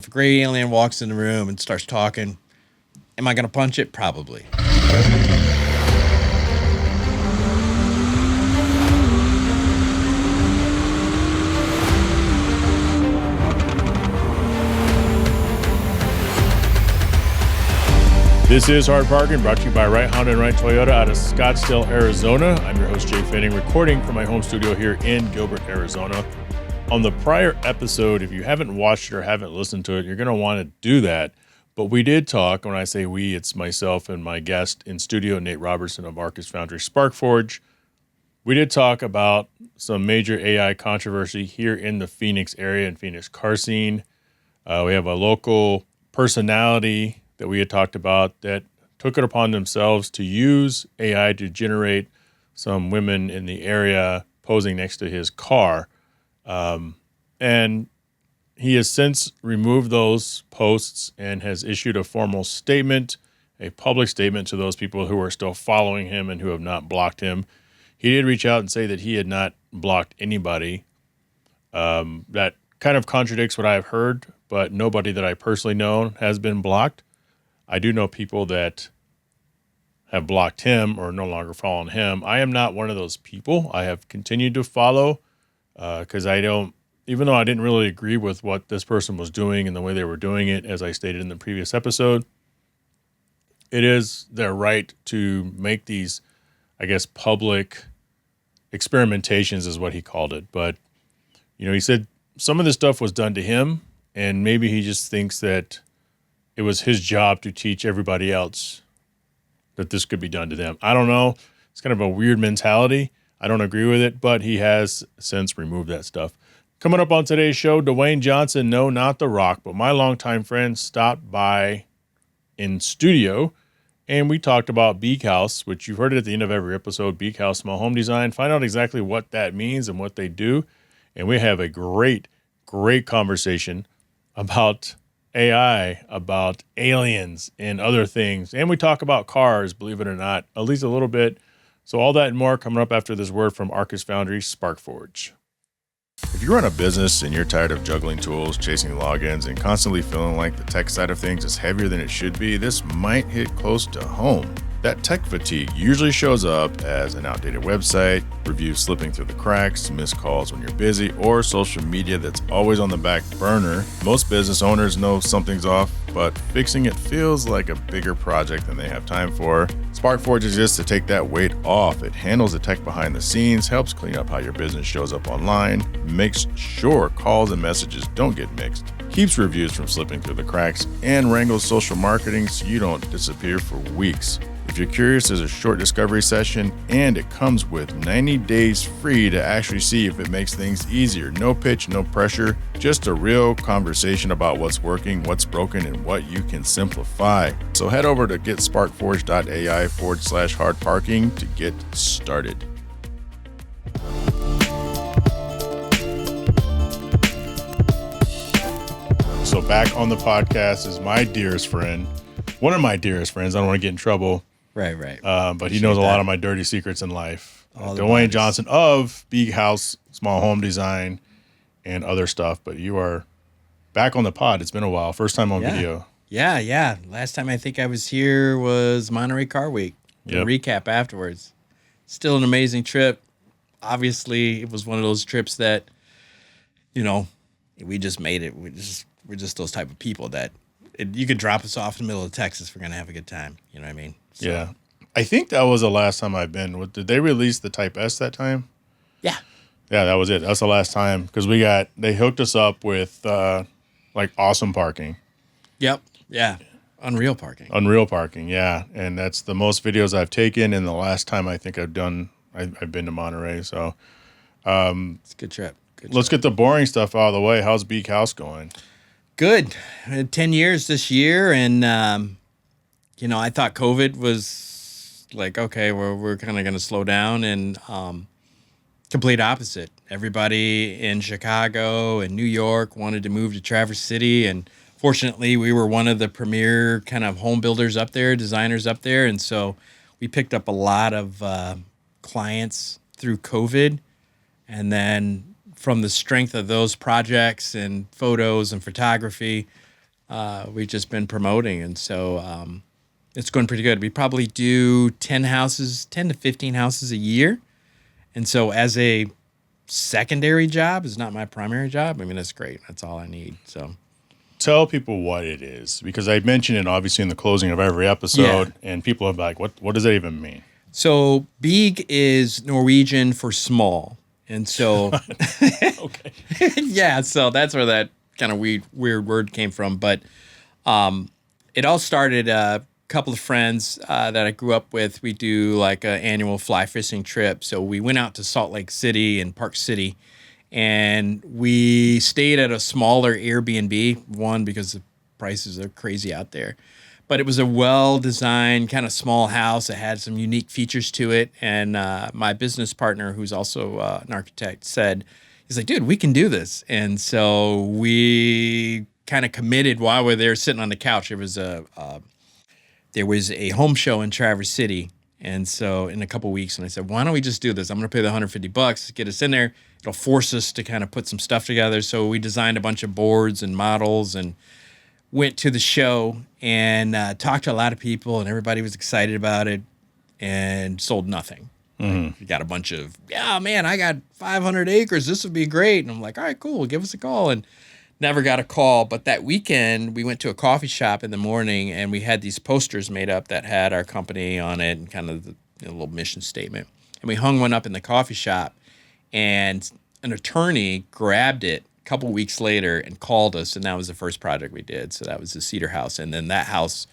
a gray alien walks in the room and starts talking, am I going to punch it? Probably. This is Hard Parking, brought to you by Right Honda and Right Toyota out of Scottsdale, Arizona. I'm your host, Jhae Pfenning, recording from my home studio here in Gilbert, Arizona. On the prior episode, if you haven't watched it or haven't listened to it, you're going to want to do that. But we did talk, when I say we, it's myself and my guest in studio, Nate Robertson of Arcus, Foundry, SparkForge. We did talk about some major AI controversy here in the Phoenix area and Phoenix car scene. We have a local personality that we had talked about that took it upon themselves to use AI to generate some women in the area posing next to his car. And he has since removed those posts and has issued a formal statement, a public statement to those people who are still following him and who have not blocked him. He did reach out and say that he had not blocked anybody. That kind of contradicts what I've heard, but nobody that I personally know has been blocked. I do know people that have blocked him or no longer following him. I am not one of those people. I have continued to follow because I don't, even though I didn't really agree with what this person was doing and the way they were doing it, as I stated in the previous episode, it is their right to make these, I guess, public experimentations is what he called it. But, you know, he said some of this stuff was done to him, and maybe he just thinks that it was his job to teach everybody else that this could be done to them. I don't know. It's kind of a weird mentality. I don't agree with it, but he has since removed that stuff. Coming up on today's show, Dwayne Johnson, no, not The Rock, but my longtime friend, stopped by in studio, and we talked about Beag Haus, which you've heard it at the end of every episode, Beag Haus Small Home Design. Find out exactly what that means and what they do. And we have a great conversation about AI, about aliens and other things. And we talk about cars, believe it or not, at least a little bit. So all that and more coming up after this word from Arcus Foundry, SparkForge. If you run a business and you're tired of juggling tools, chasing logins, and constantly feeling like the tech side of things is heavier than it should be, this might hit close to home. That tech fatigue usually shows up as an outdated website, reviews slipping through the cracks, missed calls when you're busy, or social media that's always on the back burner. Most business owners know something's off, but fixing it feels like a bigger project than they have time for. SparkForge exists to take that weight off. It handles the tech behind the scenes, helps clean up how your business shows up online, makes sure calls and messages don't get mixed, keeps reviews from slipping through the cracks, and wrangles social marketing so you don't disappear for weeks. If you're curious, there's a short discovery session, and it comes with 90 days free to actually see if it makes things easier. No pitch, no pressure, just a real conversation about what's working, what's broken, and what you can simplify. So head over to getsparkforge.ai/hardparking to get started. So back on the podcast is my dearest friend, one of my dearest friends. I don't want to get in trouble. Right. But he knows a lot of my dirty secrets in life. Dwayne Johnson of Beag Haus, Small Home Design, and other stuff. But you are back on the pod. It's been a while. First time on video. Yeah. Last time I think I was here was Monterey Car Week. Yep. Recap afterwards. Still an amazing trip. Obviously, it was one of those trips that, you know, we just made it. We're just those type of people that you could drop us off in the middle of Texas. We're going to have a good time. You know what I mean? So. Yeah. I think that was the last time I've been. Did they release the Type S that time? Yeah. Yeah, that was it. That's the last time because they hooked us up with like awesome parking. Yep. Yeah. Unreal parking. Yeah. And that's the most videos I've taken. And the last time I think I've been to Monterey. So it's a good trip. Let's get the boring stuff out of the way. How's Beag Haus going? Good. 10 years this year. And, I thought COVID was like, okay, we're kind of going to slow down, and complete opposite. Everybody in Chicago and New York wanted to move to Traverse City. And fortunately, we were one of the premier kind of home builders up there, designers up there. And so we picked up a lot of clients through COVID. And then from the strength of those projects and photos and photography, we've just been promoting, and so it's going pretty good. We probably do 10 to 15 houses a year, and so as a secondary job, is not my primary job. I mean, that's great. That's all I need. So tell people what it is, because I mentioned it obviously in the closing of every episode, and people are like, what does that even mean? So Beag is Norwegian for small. And so, Okay. yeah, so that's where that kind of weird word came from. But it all started a couple of friends that I grew up with. We do like an annual fly fishing trip. So we went out to Salt Lake City and Park City, and we stayed at a smaller Airbnb, one, because the prices are crazy out there. But it was a well-designed kind of small house. It had some unique features to it. And my business partner, who's also an architect, said, he's like, dude, we can do this. And so we kind of committed while we were there sitting on the couch. There was a home show in Traverse City. And so in a couple of weeks, and I said, why don't we just do this? I'm going to pay the $150, get us in there. It'll force us to kind of put some stuff together. So we designed a bunch of boards and models and went to the show and talked to a lot of people, and everybody was excited about it, and sold nothing. We got a bunch of, yeah, man, I got 500 acres. This would be great. And I'm like, all right, cool. Give us a call. And never got a call. But that weekend, we went to a coffee shop in the morning, and we had these posters made up that had our company on it and kind of the little mission statement. And we hung one up in the coffee shop, and an attorney grabbed it couple weeks later and called us, and that was the first project we did. So that was the Cedar House, and then that house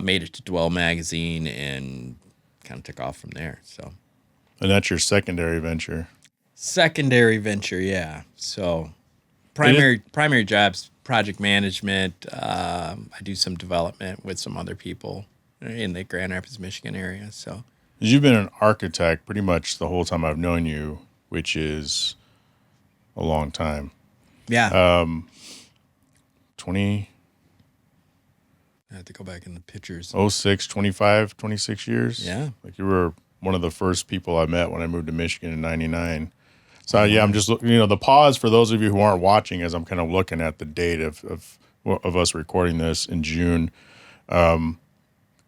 made it to Dwell magazine and kind of took off from there. So, and that's your secondary venture. Yeah. So primary jobs, project management. I do some development with some other people in the Grand Rapids, Michigan area. So you've been an architect pretty much the whole time I've known you, which is a long time. Yeah. 20. I have to go back in the pictures. 06, 25, 26 years. Yeah. Like you were one of the first people I met when I moved to Michigan in 99. So yeah, I'm just, the pause for those of you who aren't watching as I'm kind of looking at the date of us recording this in June. God,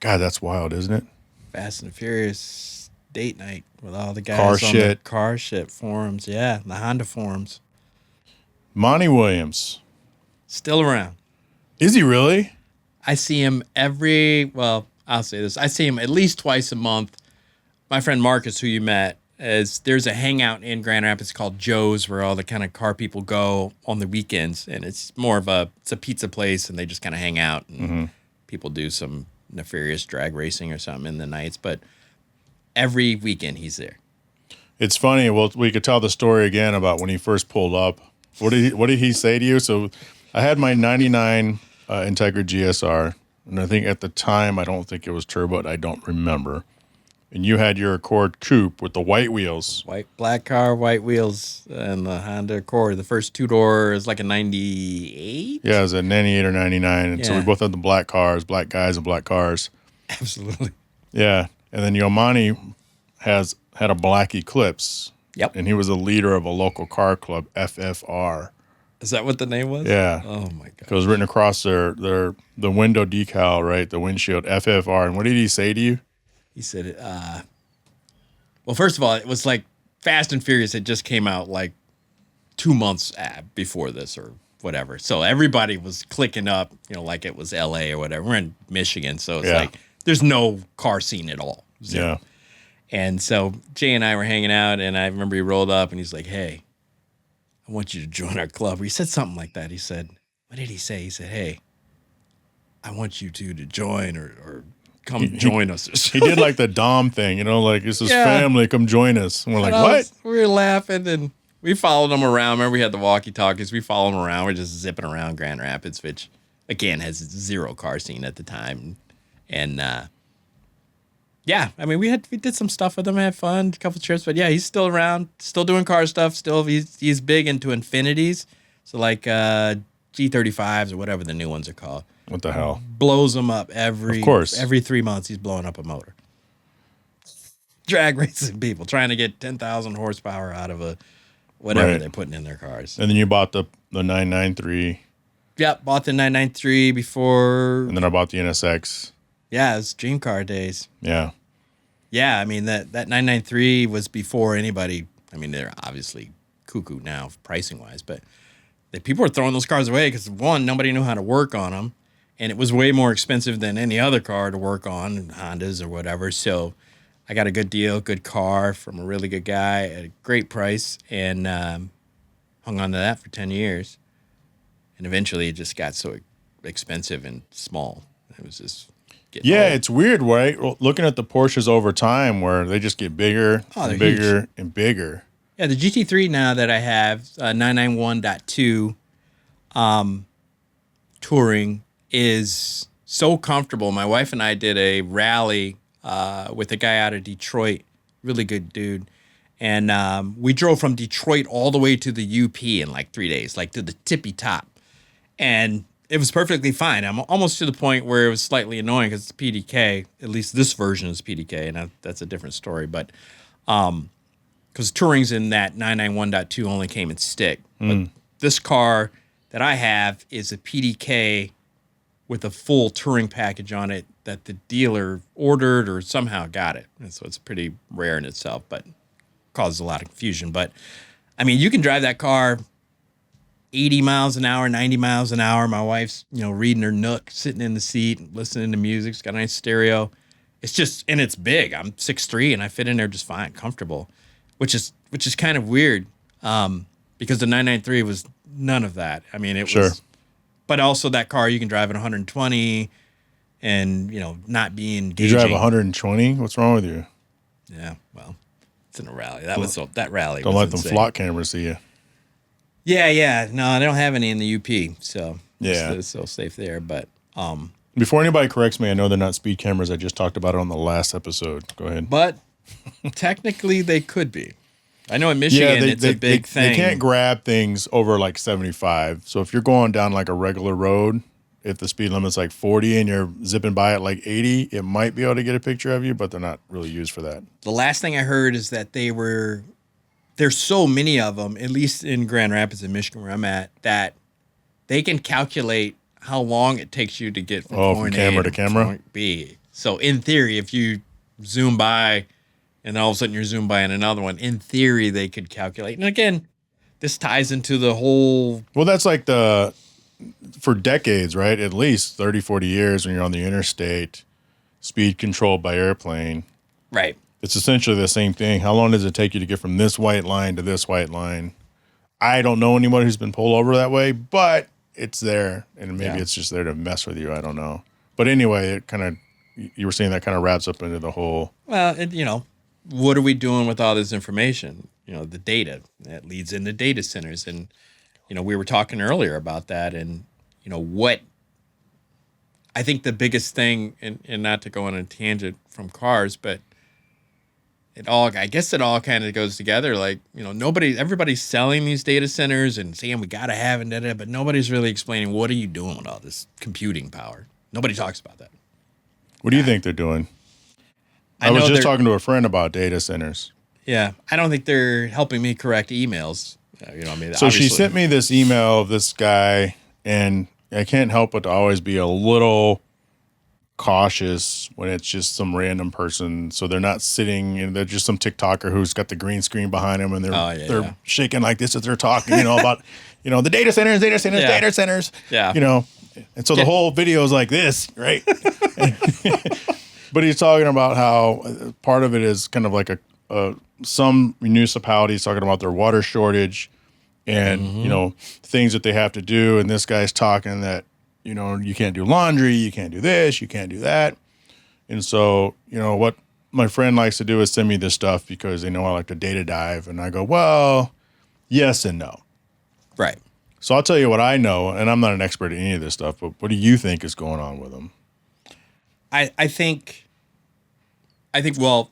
that's wild, isn't it? Fast and Furious date night with all the guys the car shit forums. Yeah. The Honda forums. Monty Williams. Still around. Is he really? I see him I'll say this. I see him at least twice a month. My friend Marcus, who you met, there's a hangout in Grand Rapids called Joe's, where all the kind of car people go on the weekends. And it's more of it's a pizza place, and they just kind of hang out. And people do some nefarious drag racing or something in the nights. But every weekend he's there. It's funny. Well, we could tell the story again about when he first pulled up. What did he say to you? So I had my 99 Integra GSR, and I think at the time, I don't think it was turbo. I don't remember. And you had your Accord Coupe with the white wheels. Black car, white wheels, and the Honda Accord. The first two-door is like a 98? Yeah, it was a 98 or 99. And so we both had the black cars, black guys and black cars. Absolutely. Yeah. And then Yomani had a black Eclipse. Yep. And he was a leader of a local car club, FFR. Is that what the name was? Yeah. Oh, my God. It was written across the window decal, right? The windshield, FFR. And what did he say to you? He said, well, first of all, it was like Fast and Furious had just came out like 2 months before this or whatever. So everybody was clicking up, like it was LA or whatever. We're in Michigan, so it's like there's no car scene at all. Zero. Yeah. And so Jay and I were hanging out, and I remember he rolled up, and he's like, hey, I want you to join our club. Or he said something like that. He said, what did he say? He said, hey, I want you to join or come join us. He did like the Dom thing, like it's his family, come join us. And we're like, what? We were laughing, and we followed him around. Remember, we had the walkie-talkies. We followed him around. We're just zipping around Grand Rapids, which, again, has zero car scene at the time. And, yeah, I mean, we did some stuff with him, had fun, a couple trips. But, yeah, he's still around, still doing car stuff. Still, he's big into Infinities. So, like G35s or whatever the new ones are called. What the hell? Blows them up every 3 months. He's blowing up a motor. Drag racing people trying to get 10,000 horsepower out of whatever they're putting in their cars. And then you bought the 993 Yep, bought the 993 before. And then I bought the NSX. Yeah, it was dream car days. Yeah. Yeah, I mean, that 993 was before anybody. I mean, they're obviously cuckoo now pricing-wise, but people were throwing those cars away because, one, nobody knew how to work on them, and it was way more expensive than any other car to work on, Hondas or whatever. So I got a good deal, good car from a really good guy at a great price, and hung on to that for 10 years. And eventually it just got so expensive and small. It was just getting old. It's weird, right? Well, looking at the Porsches over time where they just get bigger and bigger huge. And bigger. Yeah, the GT3 now that I have, 991.2 touring, is so comfortable. My wife and I did a rally with a guy out of Detroit, really good dude. And we drove from Detroit all the way to the UP in like 3 days, like to the tippy top. And it was perfectly fine. I'm almost to the point where it was slightly annoying because it's PDK. At least this version is PDK, and that's a different story. But because touring's in that 991.2 only came in stick. But this car that I have is a PDK with a full touring package on it that the dealer ordered or somehow got it. And so it's pretty rare in itself, but causes a lot of confusion. But I mean, you can drive that car 80 miles an hour, 90 miles an hour. My wife's, reading her Nook, sitting in the seat, listening to music. It's got a nice stereo. It's just, and it's big. I'm 6'3", and I fit in there just fine, comfortable, which is kind of weird, because the 993 was none of that. I mean, it was, but also that car you can drive at 120, and not be engaging. You drive 120? What's wrong with you? Yeah, well, it's in a rally. That rally. Don't was let them insane. flock cameras see you. Yeah. No, they don't have any in the UP, so yeah, it's still safe there. But before anybody corrects me, I know they're not speed cameras. I just talked about it on the last episode. Go ahead. But technically, they could be. I know in Michigan, it's a big thing. They can't grab things over like 75. So if you're going down like a regular road, if the speed limit's like 40 and you're zipping by at like 80, it might be able to get a picture of you, but they're not really used for that. The last thing I heard is that there's so many of them, at least in Grand Rapids in Michigan where I'm at, that they can calculate how long it takes you to get from point from camera A to camera? Point B. So in theory, if you zoom by and then all of a sudden you're zoomed by in another one, in theory they could calculate. And again, this ties into the whole... Well, that's like for decades, right? At least 30, 40 years when you're on the interstate, speed controlled by airplane. Right. It's essentially the same thing. How long does it take you to get from this white line to this white line? I don't know anyone who's been pulled over that way, but it's there. And maybe it's just there to mess with you. I don't know. But anyway, it kind of, you were saying that kind of wraps up into the whole... Well, what are we doing with all this information? The data that leads into data centers. And, we were talking earlier about that. And, what I think the biggest thing, and not to go on a tangent from cars, but I guess it all kind of goes together. Like, everybody's selling these data centers and saying we got to have it, but nobody's really explaining what are you doing with all this computing power. Nobody talks about that. What do you think they're doing? I was just talking to a friend about data centers. Yeah. I don't think they're helping me correct emails. So obviously. She sent me this email of this guy, and I can't help but to always be a little cautious when it's just some random person. So they're not sitting, and they're just some TikToker who's got the green screen behind him, and they're shaking like this as they're talking, about, the data centers. Yeah. And so the whole video is like this, right? But he's talking about how part of it is kind of like some municipalities talking about their water shortage and, things that they have to do. And this guy's talking that, you can't do laundry, you can't do this, you can't do that. And so, what my friend likes to do is send me this stuff because they know I like to data dive. And I go, well, yes and no. Right. So I'll tell you what I know, and I'm not an expert in any of this stuff, but what do you think is going on with them? I think, well...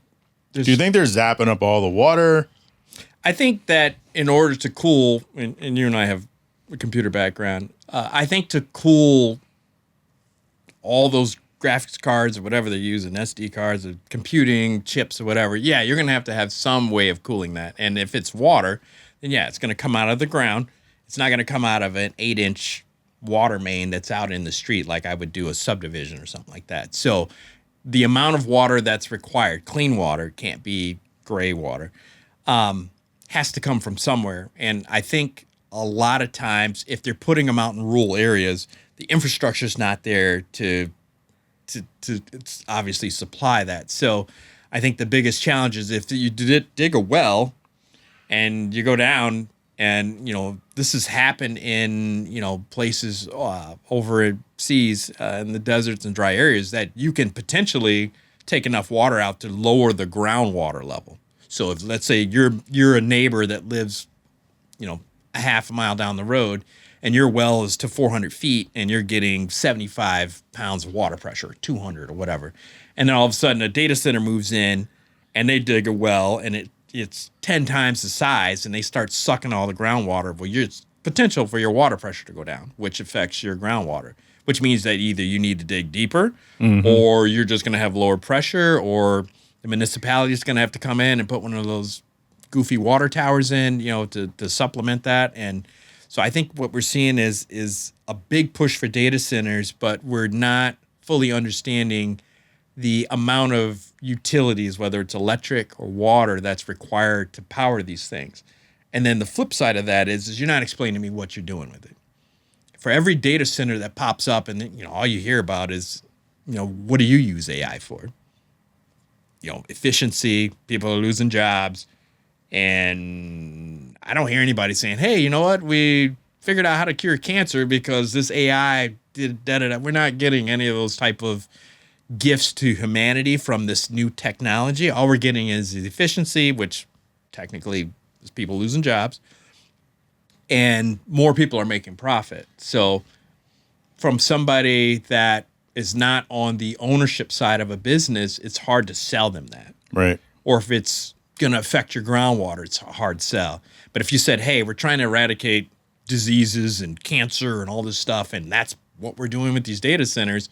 Do you think they're zapping up all the water? I think that in order to cool, and you and I have a computer background, I think to cool all those graphics cards or whatever they're using, SD cards or computing chips or whatever, you're going to have some way of cooling that. And if it's water, then it's going to come out of the ground. It's not going to come out of an 8-inch water main that's out in the street, like I would do a subdivision or something like that. So the amount of water that's required, clean water, can't be gray water, has to come from somewhere. And I think a lot of times, if they're putting them out in rural areas, the infrastructure is not there to obviously supply that. So I think the biggest challenge is if you dig a well and you go down, and this has happened in places overseas in the deserts and dry areas, that you can potentially take enough water out to lower the groundwater level. So if, let's say, you're a neighbor that lives a half a mile down the road, and your well is to 400 feet, and you're getting 75 pounds of water pressure, 200 or whatever, and then all of a sudden a data center moves in, and they dig a well, and it's 10 times the size, and they start sucking all the groundwater. Well, there's potential for your water pressure to go down, which affects your groundwater, which means that either you need to dig deeper, or you're just going to have lower pressure, or the municipality is going to have to come in and put one of those goofy water towers in, to supplement that. And so I think what we're seeing is a big push for data centers, but we're not fully understanding the amount of utilities, whether it's electric or water, that's required to power these things. And then the flip side of that is you're not explaining to me what you're doing with it. For every data center that pops up, and all you hear about is, what do you use AI for? Efficiency, people are losing jobs, and I don't hear anybody saying, hey, you know what? We figured out how to cure cancer because this AI did da-da-da. We're not getting any of those type of gifts to humanity from this new technology. All we're getting is the efficiency, which technically is people losing jobs, and more people are making profit. So from somebody that is not on the ownership side of a business, it's hard to sell them that. Right. Or if it's going to affect your groundwater, it's a hard sell. But if you said, hey, we're trying to eradicate diseases and cancer and all this stuff, and that's what we're doing with these data centers.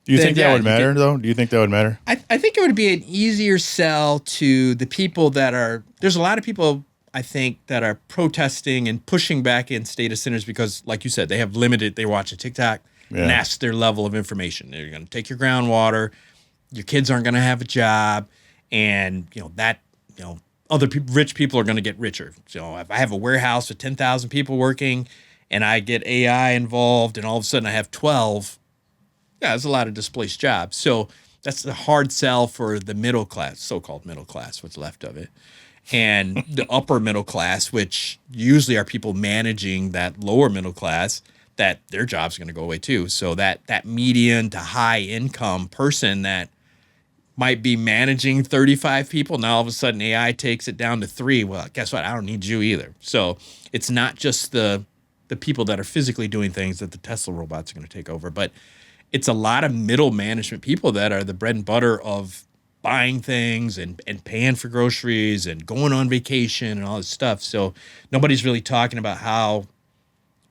Do you think that would matter, though? Do you think that would matter? I think it would be an easier sell to the people that are, there's a lot of people, I think, that are protesting and pushing back against data centers because, like you said, they have limited, they watch a TikTok, and that's their level of information. They're going to take your groundwater, your kids aren't going to have a job, and, other people, rich people are going to get richer. So if I have a warehouse with 10,000 people working and I get AI involved and all of a sudden I have 12, there's a lot of displaced jobs. So that's the hard sell for the middle class, so-called middle class, what's left of it. And the upper middle class, which usually are people managing that lower middle class, that their job's going to go away too. So that median to high income person that might be managing 35 people, now all of a sudden AI takes it down to 3. Well, guess what? I don't need you either. So it's not just the people that are physically doing things that the Tesla robots are going to take over, but it's a lot of middle management people that are the bread and butter of buying things and paying for groceries and going on vacation and all this stuff. So nobody's really talking about how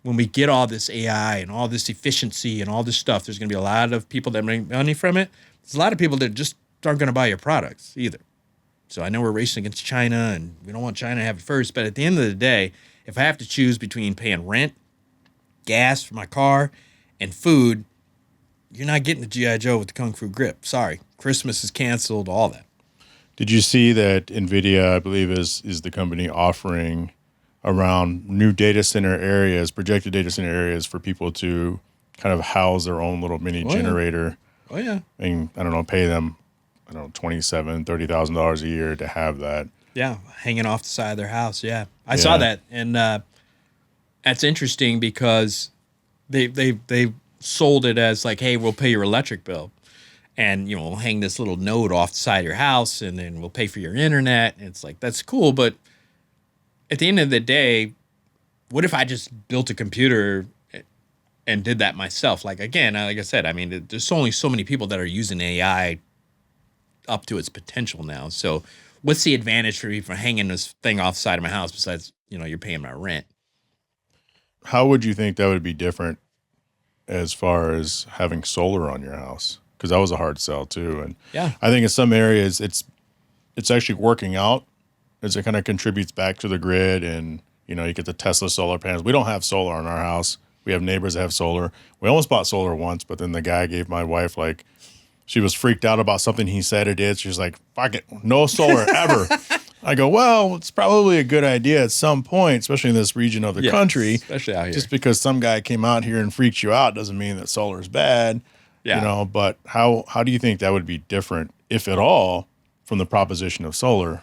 when we get all this AI and all this efficiency and all this stuff, there's going to be a lot of people that make money from it. There's a lot of people that just aren't going to buy your products either. So I know we're racing against China and we don't want China to have it first, but at the end of the day, if I have to choose between paying rent, gas for my car, and food, you're not getting the G.I. Joe with the Kung Fu grip. Sorry. Christmas is canceled, all that. Did you see that NVIDIA, I believe, is the company offering around new data center areas, projected data center areas for people to kind of house their own little mini generator? Oh, yeah. And, I don't know, pay them, $27,000, $30,000 a year to have that. Yeah, hanging off the side of their house. Yeah. I saw that. And that's interesting because they sold it as like, hey, we'll pay your electric bill. And, we'll hang this little node off the side of your house and then we'll pay for your internet. And it's like, that's cool. But at the end of the day, what if I just built a computer and did that myself? Like, again, like I said, I mean, there's only so many people that are using AI up to its potential now. So what's the advantage for me for hanging this thing off the side of my house besides, you're paying my rent? How would you think that would be different as far as having solar on your house? Because that was a hard sell too. And I think in some areas it's actually working out as it kind of contributes back to the grid, and you get the Tesla solar panels. We don't have solar on our house. We have neighbors that have solar. We almost bought solar once, but then the guy gave my wife, like, she was freaked out about something he said or did. She's like, fuck it, no solar ever. I go, well, it's probably a good idea at some point, especially in this region of the country. Especially out here. Just because some guy came out here and freaked you out doesn't mean that solar is bad. Yeah. But how do you think that would be different, if at all, from the proposition of solar?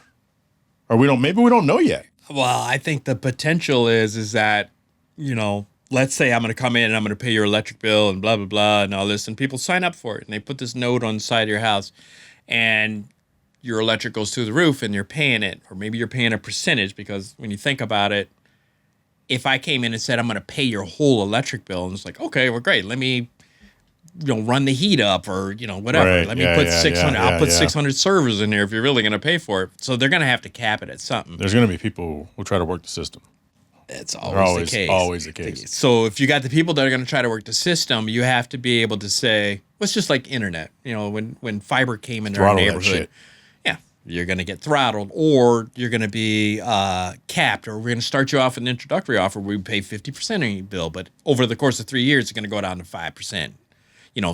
Or maybe we don't know yet. Well, I think the potential is that, let's say I'm going to come in and I'm going to pay your electric bill and blah, blah, blah, and all this, and people sign up for it, and they put this note on the side of your house, and your electric goes through the roof, and you're paying it, or maybe you're paying a percentage, because when you think about it, if I came in and said I'm going to pay your whole electric bill, and it's like, okay, well, great, let me run the heat up, or whatever. Right. Let me put 600. I'll put 600 servers in there if you're really going to pay for it. So they're going to have to cap it at something. There's going to be people who try to work the system. It's always the case. Always the case. So if you got the people that are going to try to work the system, you have to be able to say, well, it's just like internet. When fiber came into our neighborhood, you're going to get throttled, or you're going to be capped, or we're going to start you off with an introductory offer where we pay 50% of your bill, but over the course of 3 years, it's going to go down to 5%.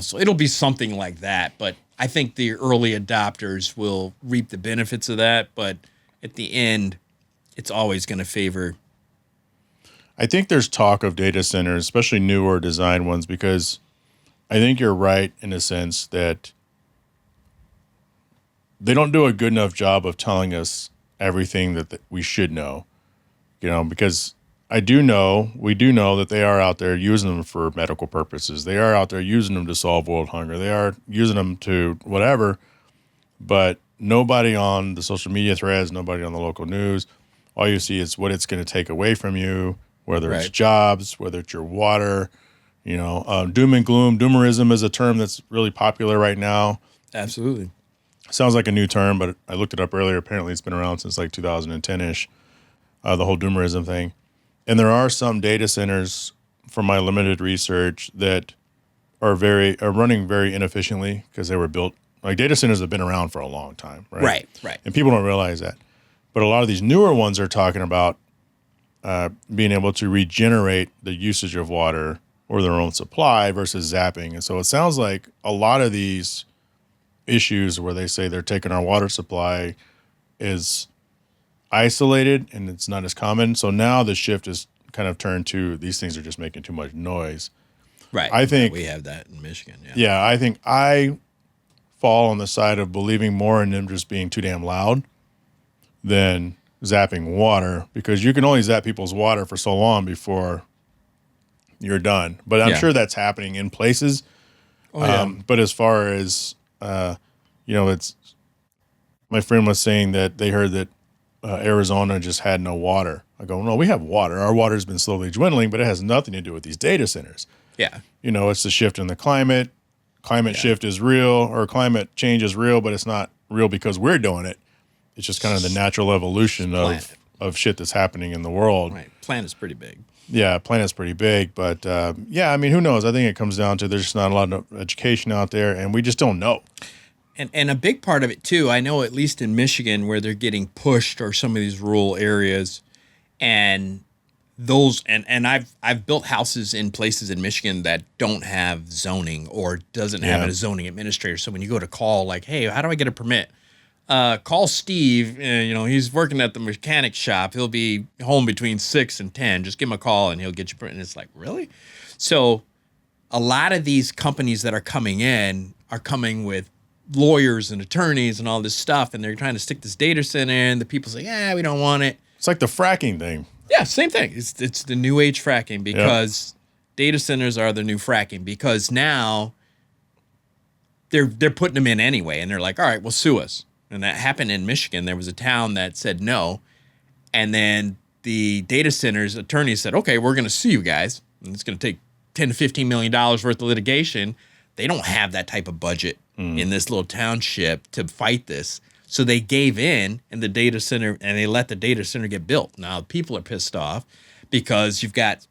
So it'll be something like that. But I think the early adopters will reap the benefits of that. But at the end, it's always going to favor. I think there's talk of data centers, especially newer design ones, because I think you're right in a sense that they don't do a good enough job of telling us everything that we should know, because we do know that they are out there using them for medical purposes. They are out there using them to solve world hunger. They are using them to whatever, but nobody on the social media threads, nobody on the local news, all you see is what it's going to take away from you, whether it's jobs, whether it's your water, doom and gloom. Doomerism is a term that's really popular right now. Absolutely. Sounds like a new term, but I looked it up earlier. Apparently it's been around since like 2010-ish, the whole doomerism thing. And there are some data centers, from my limited research, that are running very inefficiently because they were built. Like, data centers have been around for a long time, right? Right. And people don't realize that. But a lot of these newer ones are talking about being able to regenerate the usage of water or their own supply versus zapping. And so it sounds like a lot of these issues where they say they're taking our water supply is isolated and it's not as common. So now the shift is kind of turned to these things are just making too much noise. Right. I think we have that in Michigan. Yeah, I think I fall on the side of believing more in them just being too damn loud than zapping water, because you can only zap people's water for so long before you're done. But I'm sure that's happening in places. But as far as it's, my friend was saying that they heard that Arizona just had no water. I go, no, we have water. Our water's been slowly dwindling, but it has nothing to do with these data centers. Yeah. It's the shift in the climate. Climate shift is real, or climate change is real, but it's not real because we're doing it. It's just kind of the natural evolution of shit that's happening in the world. Right. Planet's pretty big. Yeah, planet's pretty big. But, who knows? I think it comes down to there's just not a lot of education out there, and we just don't know. And a big part of it, too, I know at least in Michigan where they're getting pushed, or some of these rural areas, and those and I've built houses in places in Michigan that don't have zoning or doesn't have a zoning administrator. So when you go to call, like, hey, how do I get a permit? Call Steve. He's working at the mechanic shop. He'll be home between 6 and 10. Just give him a call and he'll get you. And it's like, really? So a lot of these companies that are coming in are coming with lawyers and attorneys and all this stuff, and they're trying to stick this data center in. The people say, yeah, we don't want it. It's like the fracking thing. Yeah, same thing. It's the new age fracking, because data centers are the new fracking, because now they're putting them in anyway, and they're like, all right, well, sue us. And that happened in Michigan. There was a town that said no, and then the data center's attorney said, okay, we're going to sue you guys, and it's going to take $10 to $15 million worth of litigation. They don't have that type of budget in this little township to fight this. So they gave in, and they let the data center get built. Now people are pissed off because you've got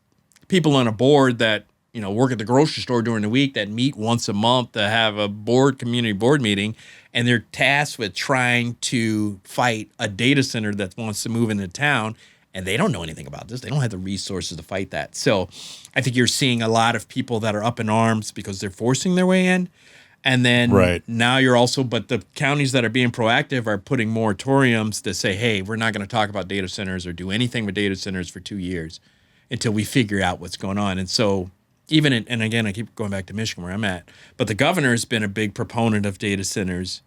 people on a board that work at the grocery store during the week that meet once a month to have a community board meeting, and they're tasked with trying to fight a data center that wants to move into town, and they don't know anything about this. They don't have the resources to fight that. So I think you're seeing a lot of people that are up in arms because they're forcing their way in. And then now you're also, but the counties that are being proactive are putting moratoriums to say, hey, we're not going to talk about data centers or do anything with data centers for 2 years until we figure out what's going on. And so even, and again, I keep going back to Michigan where I'm at, but the governor has been a big proponent of data centers.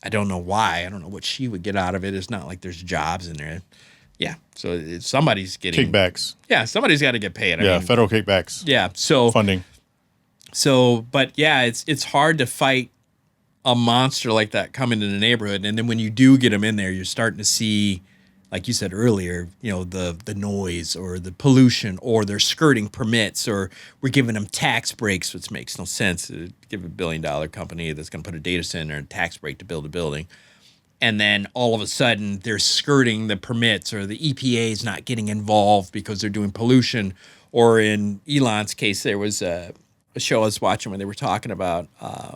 I don't know why. I don't know what she would get out of it. It's not like there's jobs in there. Yeah. So somebody's getting kickbacks. Yeah. Somebody's got to get paid. I mean, federal kickbacks. Yeah. So funding. So, but yeah, it's hard to fight a monster like that coming in the neighborhood. And then when you do get them in there, you're starting to see, like you said earlier, the noise or the pollution, or they're skirting permits, or we're giving them tax breaks, which makes no sense. Give a $1 billion company that's going to put a data center and tax break to build a building. And then all of a sudden they're skirting the permits, or the EPA is not getting involved because they're doing pollution. Or in Elon's case, there was a show I was watching where they were talking about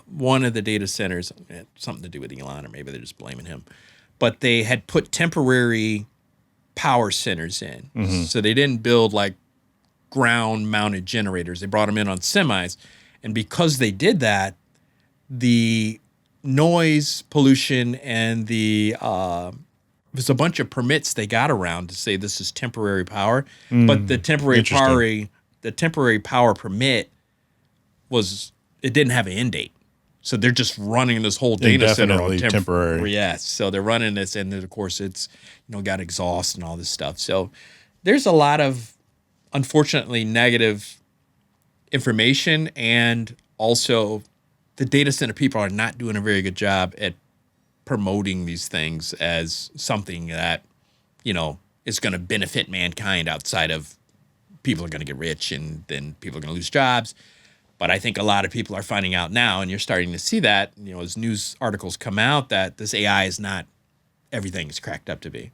one of the data centers, had something to do with Elon, or maybe they're just blaming him, but they had put temporary power centers in. Mm-hmm. So they didn't build like ground mounted generators. They brought them in on semis. And because they did that, the noise pollution and there's a bunch of permits they got around to say this is temporary power, but the temporary power permit it didn't have an end date. So they're just running this whole data center on temporary. Yes. So they're running this, and then of course it's got exhaust and all this stuff. So there's a lot of, unfortunately, negative information, and also the data center people are not doing a very good job at promoting these things as something that is going to benefit mankind outside of people are going to get rich and then people are going to lose jobs. But I think a lot of people are finding out now, and you're starting to see that, as news articles come out, that this AI is not everything it's cracked up to be.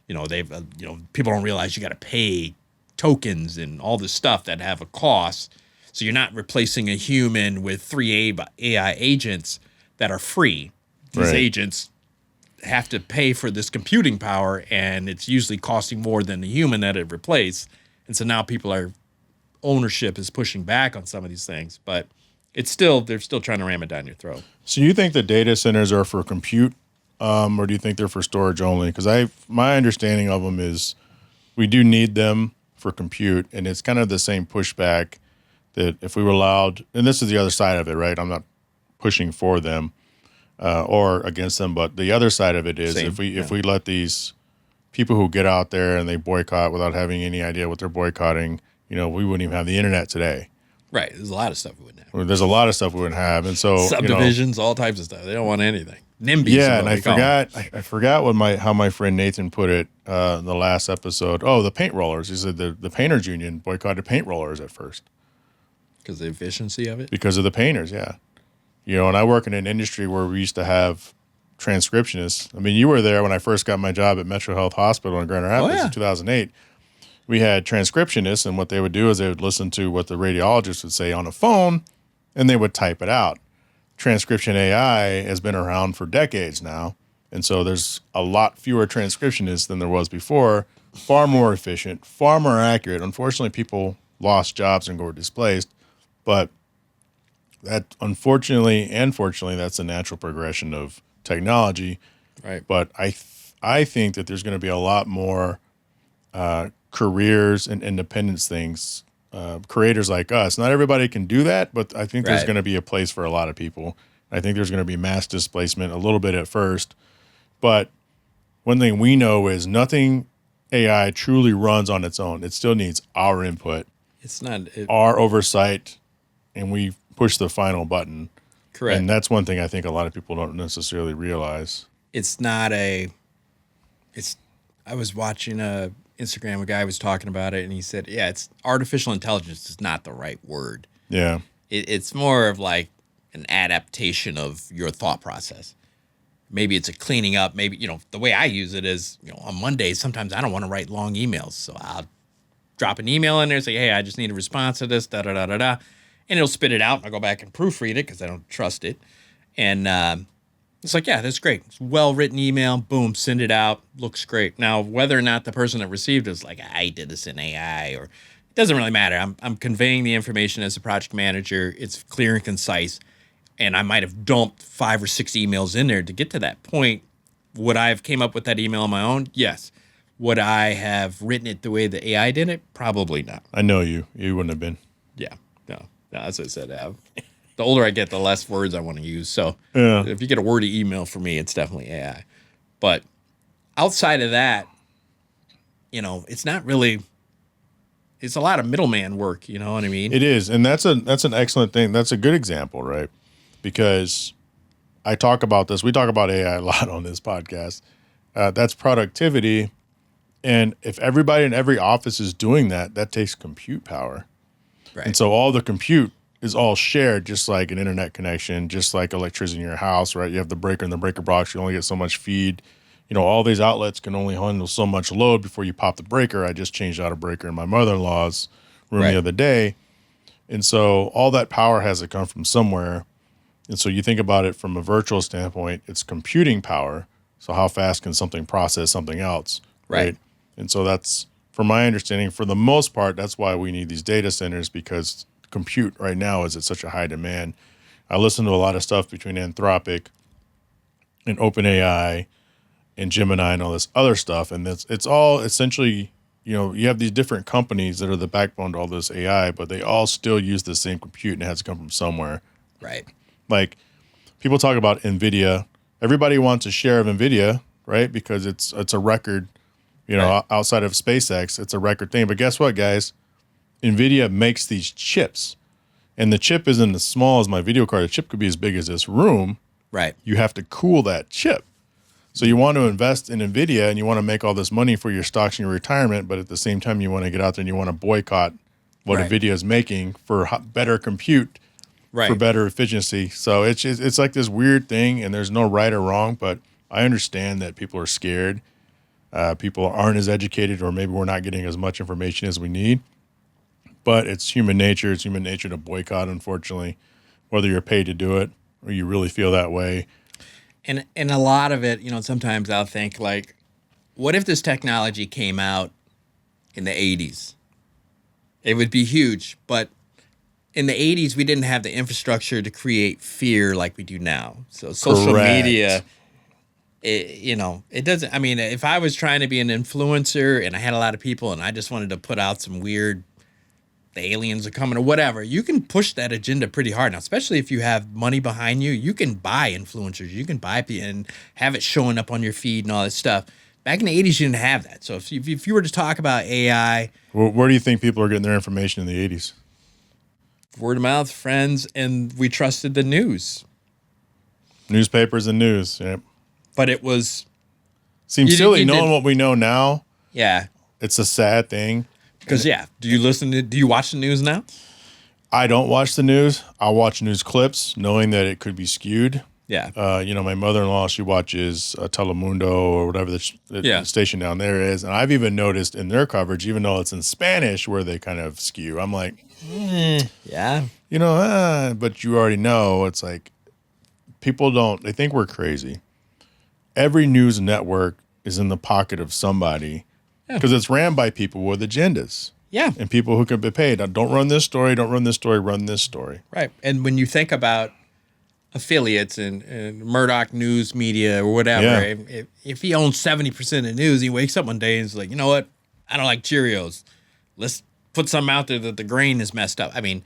People don't realize you got to pay tokens and all this stuff that have a cost. So you're not replacing a human with 3 AI agents that are free. These agents have to pay for this computing power, and it's usually costing more than the human that it replaced. And so now ownership is pushing back on some of these things, but they're still trying to ram it down your throat. So you think the data centers are for compute, or do you think they're for storage only? Because my understanding of them is we do need them for compute, and it's kind of the same pushback that if we were allowed, and this is the other side of it, right? I'm not pushing for them or against them, but the other side of it is if we let these people who get out there and they boycott without having any idea what they're boycotting, we wouldn't even have the internet today. Right. There's a lot of stuff we wouldn't have. There's a lot of stuff we wouldn't have. And so subdivisions, all types of stuff. They don't want anything. NIMBYs. Yeah, and I forgot how my friend Nathan put it in the last episode. Oh, the paint rollers. He said the painters union boycotted paint rollers at first. Because of the efficiency of it? Because of the painters, yeah. And I work in an industry where we used to have transcriptionists. I mean, you were there when I first got my job at Metro Health Hospital in Grand Rapids in 2008. We had transcriptionists, and what they would do is they would listen to what the radiologist would say on a phone, and they would type it out. Transcription AI has been around for decades now, and so there's a lot fewer transcriptionists than there was before, far more efficient, far more accurate. Unfortunately, people lost jobs and were displaced, but that, unfortunately and fortunately, that's a natural progression of technology. Right. But I think that there's going to be a lot more careers and independence things, creators like us. Not everybody can do that, but I think there's going to be a place for a lot of people. I think there's going to be mass displacement a little bit at first. But one thing we know is nothing AI truly runs on its own. It still needs our input. It's not our oversight, and we push the final button. Correct. And that's one thing I think a lot of people don't necessarily realize. It's not I was watching Instagram, a guy was talking about it, and he said, it's artificial intelligence is not the right word. Yeah. It's more of like an adaptation of your thought process. Maybe it's a cleaning up. Maybe, the way I use it is, on Mondays, sometimes I don't want to write long emails. So I'll drop an email in there and say, hey, I just need a response to this, da-da-da-da-da. And it'll spit it out, and I'll go back and proofread it because I don't trust it. And It's like, yeah, that's great. It's well-written email, boom, send it out, looks great. Now, whether or not the person that received it is like, I did this in AI, or it doesn't really matter. I'm conveying the information as a project manager. It's clear and concise, and I might have dumped 5 or 6 emails in there to get to that point. Would I have came up with that email on my own? Yes. Would I have written it the way the AI did it? Probably not. I know you. You wouldn't have been. Yeah. No, as I said, the older I get, the less words I want to use. So Yeah. if you get a wordy email from me, it's definitely AI. But outside of that, it's not really. It's a lot of middleman work. You know what I mean? It is, and that's an excellent thing. That's a good example, right? Because I talk about this. We talk about AI a lot on this podcast. That's productivity, and if everybody in every office is doing that, that takes compute power. Right. And so all the compute is all shared, just like an internet connection, just like electricity in your house, right? You have the breaker and the breaker box. You only get so much feed. All these outlets can only handle so much load before you pop the breaker. I just changed out a breaker in my mother-in-law's room the other day. And so all that power has to come from somewhere. And so you think about it from a virtual standpoint, it's computing power. So how fast can something process something else, right? And so that's, from my understanding, for the most part, that's why we need these data centers, because compute right now is at such a high demand. I listen to a lot of stuff between Anthropic and OpenAI and Gemini and all this other stuff, and it's all essentially, you have these different companies that are the backbone to all this AI, but they all still use the same compute, and it has to come from somewhere. Right. Like, people talk about NVIDIA. Everybody wants a share of NVIDIA, right? Because it's a record, outside of SpaceX, it's a record thing. But guess what, guys? NVIDIA makes these chips, and the chip isn't as small as my video card. The chip could be as big as this room. Right. You have to cool that chip. So you want to invest in NVIDIA, and you want to make all this money for your stocks and your retirement, but at the same time, you want to get out there and you want to boycott what NVIDIA is making for better compute, for better efficiency. So it's like this weird thing, and there's no right or wrong, but I understand that people are scared. People aren't as educated, or maybe we're not getting as much information as we need. But it's human nature. It's human nature to boycott, unfortunately, whether you're paid to do it or you really feel that way. And a lot of it, sometimes I'll think, like, what if this technology came out in the 80s? It would be huge. But in the 80s, we didn't have the infrastructure to create fear like we do now. So social media, it doesn't. I mean, if I was trying to be an influencer and I had a lot of people and I just wanted to put out some weird, the aliens are coming or whatever, you can push that agenda pretty hard now, especially if you have money behind you. You can buy influencers, you can buy people and have it showing up on your feed and all this stuff. Back in the 80s, you didn't have that. So if you were to talk about AI, where do you think people are getting their information in the 80s? Word of mouth, friends, and we trusted the news, newspapers and news. Yep. But it was seems silly knowing what we know now. Yeah, it's a sad thing. Because, do you watch the news now? I don't watch the news. I watch news clips, knowing that it could be skewed. Yeah. My mother-in-law, she watches Telemundo or whatever the station down there is. And I've even noticed in their coverage, even though it's in Spanish, where they kind of skew. I'm like, yeah. But you already know, it's like, they think we're crazy. Every news network is in the pocket of somebody. Because it's ran by people with agendas. Yeah. And people who can be paid. Don't run this story, run this story. Right. And when you think about affiliates and Murdoch News Media or whatever, if he owns 70% of the news, he wakes up one day and is like, you know what? I don't like Cheerios. Let's put something out there that the grain is messed up. I mean,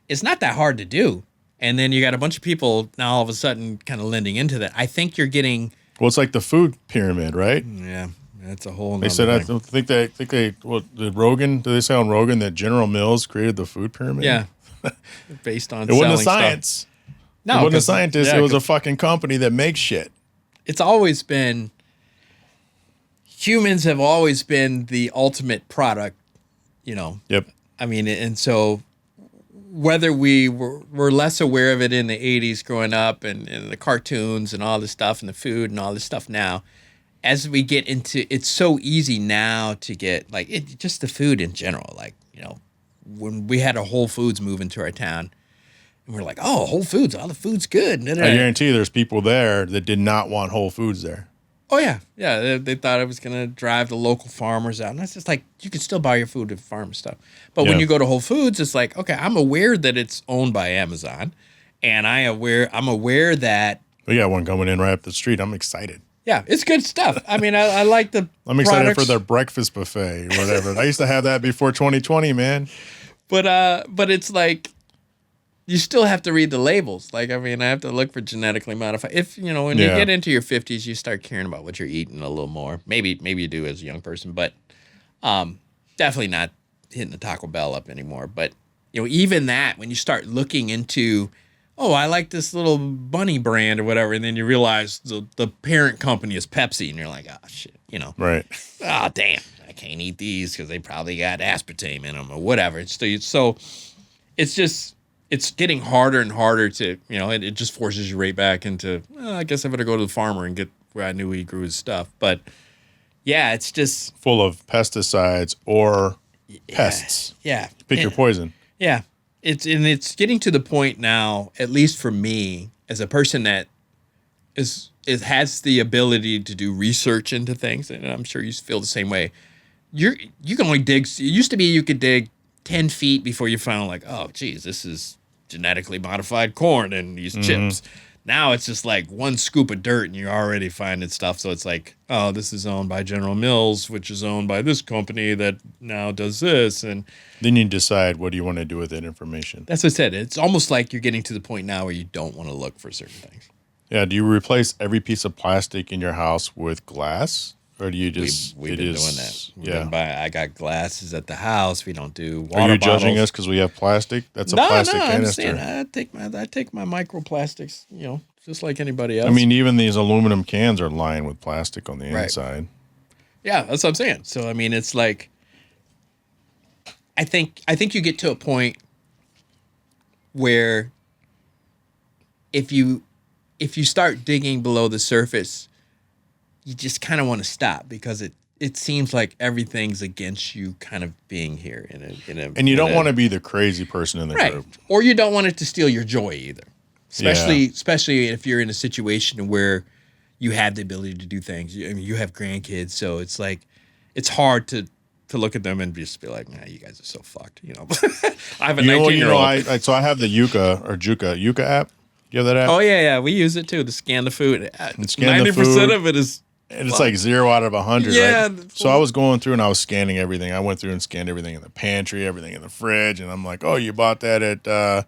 it's not that hard to do. And then you got a bunch of people now all of a sudden kind of lending into that. I think you're getting... Well, it's like the food pyramid, right? Yeah. That's a whole. They said thing. Did Rogan? Do they say on Rogan that General Mills created the food pyramid? Yeah, based on it wasn't a science. Stuff. No, it wasn't a scientist. It was a fucking company that makes shit. It's always been. Humans have always been the ultimate product. Yep. I mean, and so whether we were less aware of it in the 80s growing up and the cartoons and all this stuff and the food and all this stuff now. As we get into, it's so easy now to get just the food in general. Like, when we had a Whole Foods move into our town, And we're like, oh, Whole Foods, all the food's good. And then I guarantee there's people there that did not want Whole Foods there. Oh, yeah. Yeah, they thought I was going to drive the local farmers out. And that's just like, you can still buy your food at farm stuff. But when you go to Whole Foods, it's like, okay, I'm aware that it's owned by Amazon. And I'm aware that... We got one coming in right up the street. I'm excited. Yeah, it's good stuff. I mean, I like the I'm excited for their breakfast buffet or whatever. I used to have that before 2020, man. But it's like... You still have to read the labels. Like, I mean, I have to look for genetically modified. If, when you get into your 50s, you start caring about what you're eating a little more. Maybe you do as a young person, but definitely not hitting the Taco Bell up anymore. But, even that, when you start looking into, oh, I like this little bunny brand or whatever, and then you realize the parent company is Pepsi, and you're like, oh, shit, Right. Oh, damn, I can't eat these because they probably got aspartame in them or whatever. So it's just... It's getting harder and harder to, it just forces you right back into, I guess I better go to the farmer and get where I knew he grew his stuff. But, yeah, it's just... Full of pesticides or pests. Yeah. Pick your poison. Yeah. It's getting to the point now, at least for me, as a person that has the ability to do research into things, and I'm sure you feel the same way. You can only dig... It used to be you could dig 10 feet before you found like, oh, geez, this is genetically modified corn and these chips. Now it's just like one scoop of dirt and you're already finding stuff. So it's like, oh, this is owned by General Mills, which is owned by this company that now does this. And then you decide what do you want to do with that information. That's what I said. It's almost like you're getting to the point now where you don't want to look for certain things. Yeah. Do you replace every piece of plastic in your house with glass? Or do you just... We've been doing that. I got glasses at the house. We don't do water Are you bottles. judging us because we have plastic? That's a plastic canister. I'm saying I take my microplastics, just like anybody else. I mean, even these aluminum cans are lined with plastic on the inside. Yeah, that's what I'm saying. So, I mean, it's like... I think you get to a point where if you start digging below the surface... You just kind of want to stop because it seems like everything's against you kind of being here in a and you don't want to be the crazy person in the group. Or you don't want it to steal your joy either. Especially if you're in a situation where you have the ability to do things. I mean, you have grandkids, so it's like it's hard to look at them and just be like, nah, you guys are so fucked. I have a 19-year-old. So I have the Yuka app. You have that app? Oh yeah, we use it too to scan the food. 90% of it is. And it's like 0 out of 100, yeah, right? So I was going through and I was scanning everything. I went through and scanned everything in the pantry, everything in the fridge, and I'm like, oh, you bought that at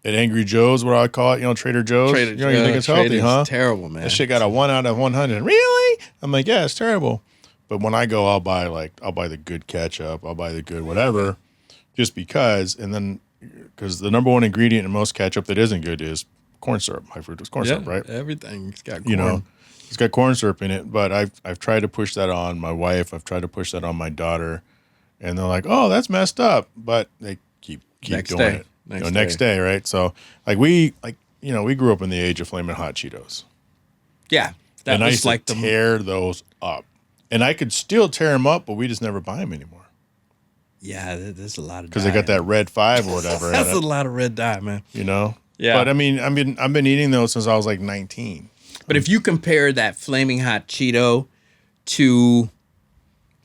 Angry Joe's, what I call it, Trader Joe's? You think it's healthy, huh? Terrible, man. That shit got a 1 out of 100. Really? I'm like, yeah, it's terrible. But when I go, I'll buy the good ketchup, I'll buy the good whatever, just because. And then, because the number one ingredient in most ketchup that isn't good is corn syrup, high fructose corn syrup, right? Everything's got corn. It's got corn syrup in it, but I've tried to push that on my wife. I've tried to push that on my daughter, and they're like, "Oh, that's messed up," but they keep doing it. Next day, right? So we grew up in the age of Flamin' Hot Cheetos. Yeah, and I used to tear those up, and I could still tear them up, but we just never buy them anymore. Yeah, there's a lot of because they got that red 5 or whatever. That's a lot of red dye, man. Yeah, but I mean, I've been eating those since I was like 19. But if you compare that Flaming Hot Cheeto to...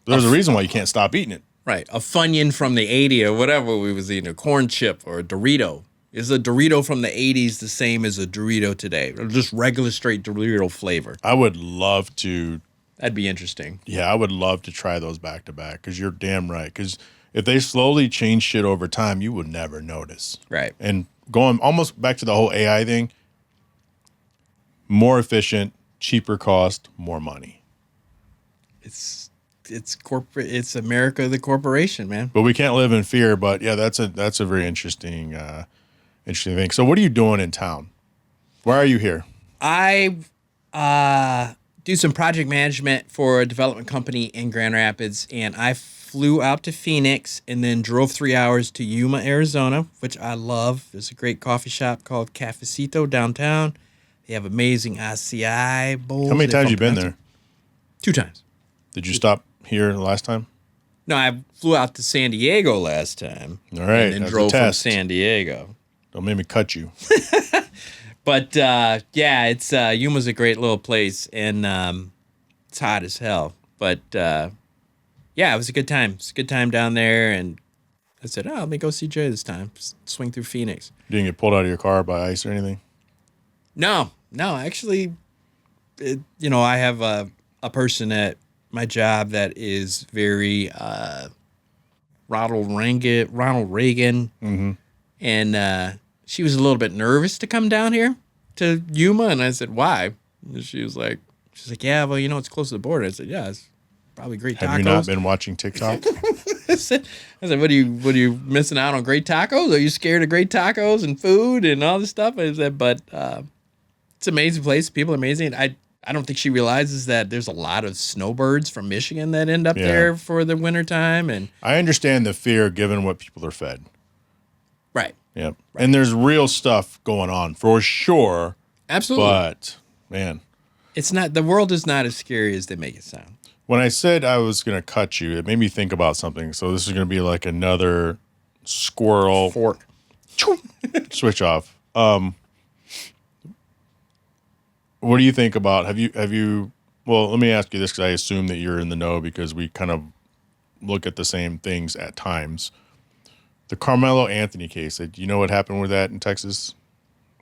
There's a reason why you can't stop eating it. Right. A Funyun from the 80s or whatever we was eating, a corn chip or a Dorito. Is a Dorito from the 80s the same as a Dorito today? Or just regular straight Dorito flavor? I would love to... That'd be interesting. Yeah, I would love to try those back to back because you're damn right. Because if they slowly change shit over time, you would never notice. Right. And going almost back to the whole AI thing... More efficient, cheaper cost, more money. It's corporate. It's America, the corporation, man. But we can't live in fear. But yeah, that's a very interesting thing. So what are you doing in town? Why are you here? I do some project management for a development company in Grand Rapids, and I flew out to Phoenix and then drove 3 hours to Yuma, Arizona, which I love. There's a great coffee shop called Cafecito downtown. They have amazing acai bowls. How many times have you been there? 2 times. Did you stop here the last time? No, I flew out to San Diego last time. All right. And then drove from San Diego. Don't make me cut you. But yeah, it's Yuma's a great little place, and it's hot as hell. But yeah, it was a good time. It's a good time down there, and I said, "Oh, let me go see Jhae this time. Swing through Phoenix." You didn't get pulled out of your car by ice or anything? No, actually, I have a person at my job that is very Ronald Reagan, and she was a little bit nervous to come down here to Yuma, and I said, "Why?" And she's like, "Yeah, well, it's close to the border." I said, "Yeah, it's probably great tacos." Have you not been watching TikTok? I said, "What are you missing out on great tacos? Are you scared of great tacos and food and all this stuff?" I said, "But it's an amazing place. People are amazing." I don't think she realizes that there's a lot of snowbirds from Michigan that end up there for the wintertime. And I understand the fear given what people are fed. Right. Yep. Right. And there's real stuff going on for sure. Absolutely. But man, the world is not as scary as they make it sound. When I said I was going to cut you, it made me think about something. So this is going to be like another squirrel fork switch off. What do you think about, have you, well, let me ask you this because I assume that you're in the know because we kind of look at the same things at times. The Karmelo Anthony case, do you know what happened with that in Texas?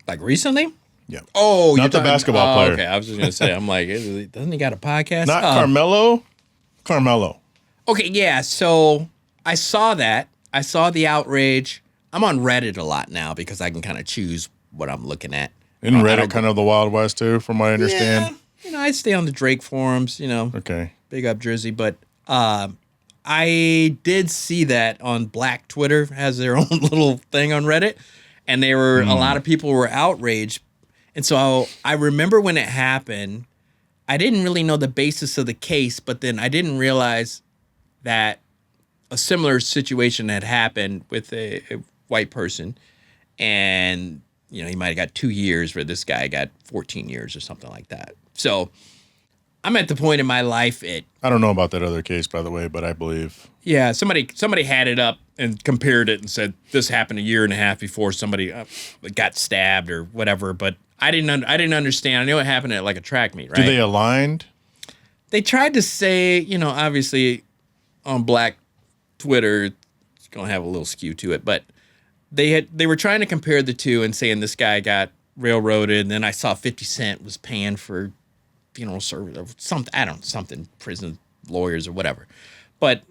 Like recently? Yeah. Oh, not the basketball player. Okay, I was just going to say, I'm like, doesn't he got a podcast? Not Karmelo. Okay, yeah, so I saw that. I saw the outrage. I'm on Reddit a lot now because I can kind of choose what I'm looking at. Isn't Reddit kind of the Wild West too, from what I understand? Yeah, I stay on the Drake forums, Okay. Big up Drizzy. But I did see that on Black Twitter, has their own little thing on Reddit. And a lot of people were outraged. And so I remember when it happened, I didn't really know the basis of the case, but then I didn't realize that a similar situation had happened with a white person. And he might have got 2 years where this guy got 14 years or something like that. So I'm at the point in my life I don't know about that other case, by the way, but I believe. Yeah, somebody had it up and compared it and said this happened a year and a half before somebody got stabbed or whatever. But I didn't understand. I knew it happened at like a track meet, right? Did they aligned? They tried to say, obviously on Black Twitter, it's gonna have a little skew to it, but they were trying to compare the two and saying this guy got railroaded, and then I saw 50 Cent was paying for funeral service or something, prison lawyers or whatever. But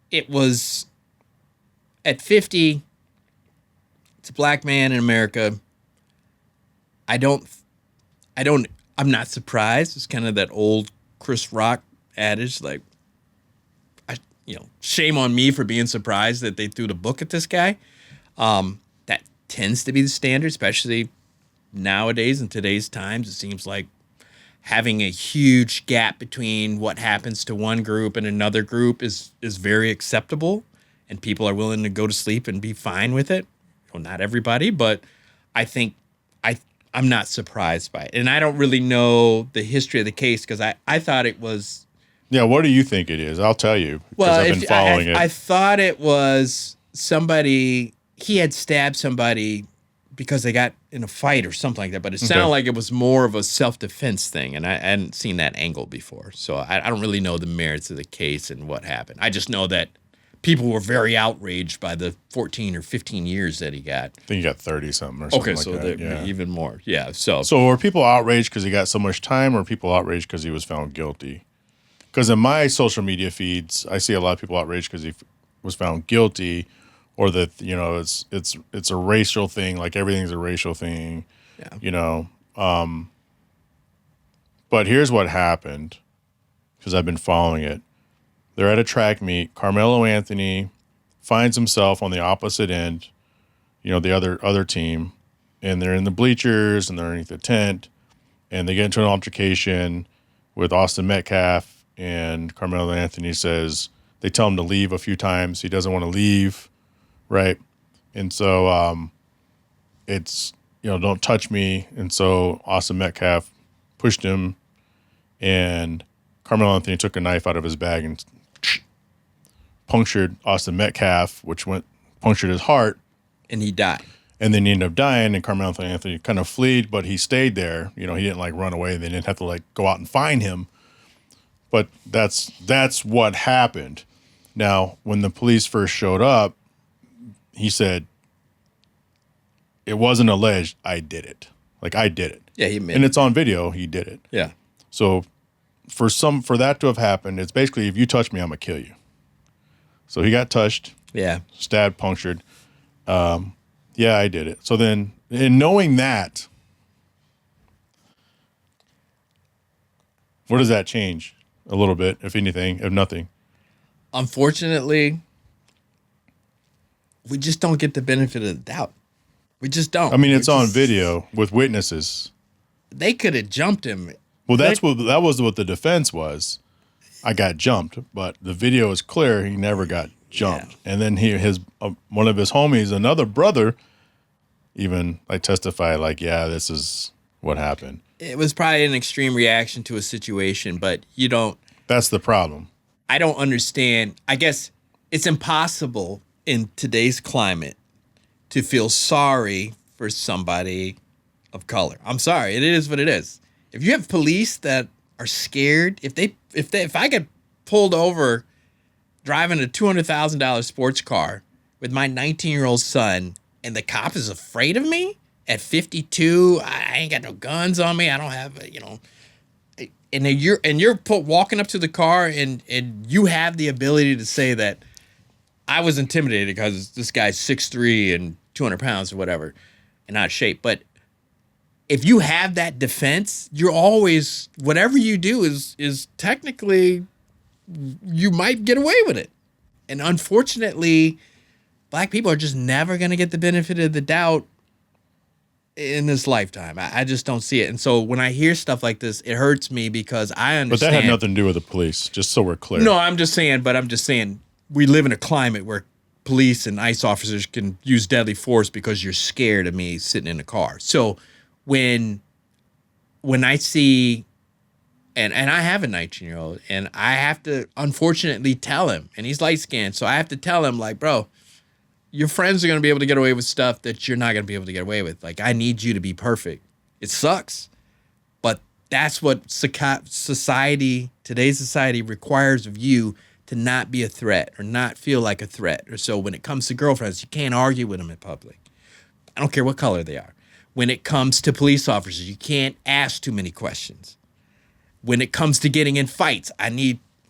it was at 50, it's a black man in America. I'm not surprised. It's kind of that old Chris Rock adage, like, shame on me for being surprised that they threw the book at this guy. That tends to be the standard, especially nowadays in today's times. It seems like having a huge gap between what happens to one group and another group is very acceptable, and people are willing to go to sleep and be fine with it. Well, not everybody, but I think I'm not surprised by it. And I don't really know the history of the case because I thought it was... Yeah, what do you think it is? I'll tell you because I've been following it. I thought it was somebody... He had stabbed somebody because they got in a fight or something like that, but it sounded like it was more of a self-defense thing, and I hadn't seen that angle before. So I don't really know the merits of the case and what happened. I just know that people were very outraged by the 14 or 15 years that he got. I think he got 30-something or something like that. Okay, so even more. Yeah, so were people outraged because he got so much time, or were people outraged because he was found guilty? Because in my social media feeds, I see a lot of people outraged because he was found guilty, or that it's a racial thing, like everything's a racial thing, But here's what happened, because I've been following it. They're at a track meet. Karmelo Anthony finds himself on the opposite end, the other team, and they're in the bleachers and they're underneath the tent, and they get into an altercation with Austin Metcalf, and Karmelo Anthony says they tell him to leave a few times. He doesn't want to leave. Right. And so it's, don't touch me. And so Austin Metcalf pushed him, and Karmelo Anthony took a knife out of his bag and punctured Austin Metcalf, which punctured his heart. And he died. And then he ended up dying, and Karmelo Anthony kind of fled, but he stayed there. You know, he didn't like run away. They didn't have to like go out and find him. But that's what happened. Now, when the police first showed up, he said, it wasn't alleged, I did it. Like, I did it. Yeah, he admitted. And it's on video, he did it. Yeah. So for that to have happened, it's basically, if you touch me, I'm going to kill you. So he got touched. Yeah. Stabbed, punctured. Yeah, I did it. So then, in knowing that, what does that change? A little bit, if anything, if nothing. Unfortunately, we just don't get the benefit of the doubt. We just don't. I mean, it's on video with witnesses. They could have jumped him. Well, that was what the defense was. I got jumped, but the video is clear. He never got jumped. Yeah. And then one of his homies, another brother, even like testified, like, yeah, this is what happened. It was probably an extreme reaction to a situation, but you don't. That's the problem. I don't understand. I guess it's impossible in today's climate to feel sorry for somebody of color. I'm sorry. It is what it is. If you have police that are scared, if I get pulled over driving a $200,000 sports car with my 19-year-old son and the cop is afraid of me at 52, I ain't got no guns on me. I don't have, and then you're walking up to the car and you have the ability to say that I was intimidated because this guy's 6'3" and 200 pounds or whatever and not shape. But if you have that defense, you're always, whatever you do is technically, you might get away with it. And unfortunately, black people are just never going to get the benefit of the doubt in this lifetime. I just don't see it. And so when I hear stuff like this, it hurts me because I understand. But that had nothing to do with the police, just so we're clear. No, I'm just saying we live in a climate where police and ICE officers can use deadly force because you're scared of me sitting in a car. So when I see, and I have a 19-year-old, and I have to unfortunately tell him, and he's light-skinned, so I have to tell him, like, bro, your friends are going to be able to get away with stuff that you're not going to be able to get away with. Like, I need you to be perfect. It sucks, but that's what today's society requires of you, to not be a threat or not feel like a threat. Or so when it comes to girlfriends, you can't argue with them in public. I don't care what color they are. When it comes to police officers, you can't ask too many questions. When it comes to getting in fights,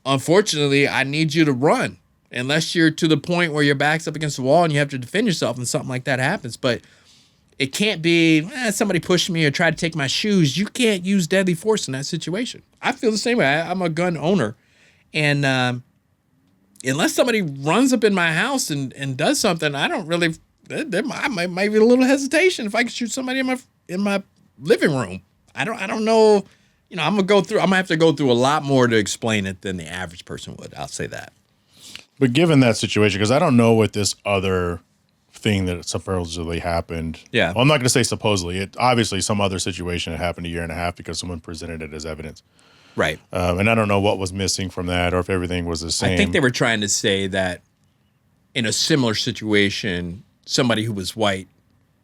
unfortunately, I need you to run. Unless you're to the point where your back's up against the wall and you have to defend yourself and something like that happens. But it can't be, somebody pushed me or tried to take my shoes. You can't use deadly force in that situation. I feel the same way. I'm a gun owner. And unless somebody runs up in my house and does something, I don't really, there might be a little hesitation if I could shoot somebody in my living room. I don't know. I'm gonna have to go through a lot more to explain it than the average person would. I'll say that. But given that situation, because I don't know what this other thing that supposedly happened. Yeah. Well, I'm not going to say supposedly. It obviously some other situation that happened a year and a half because someone presented it as evidence. Right. And I don't know what was missing from that or if everything was the same. I think they were trying to say that in a similar situation, somebody who was white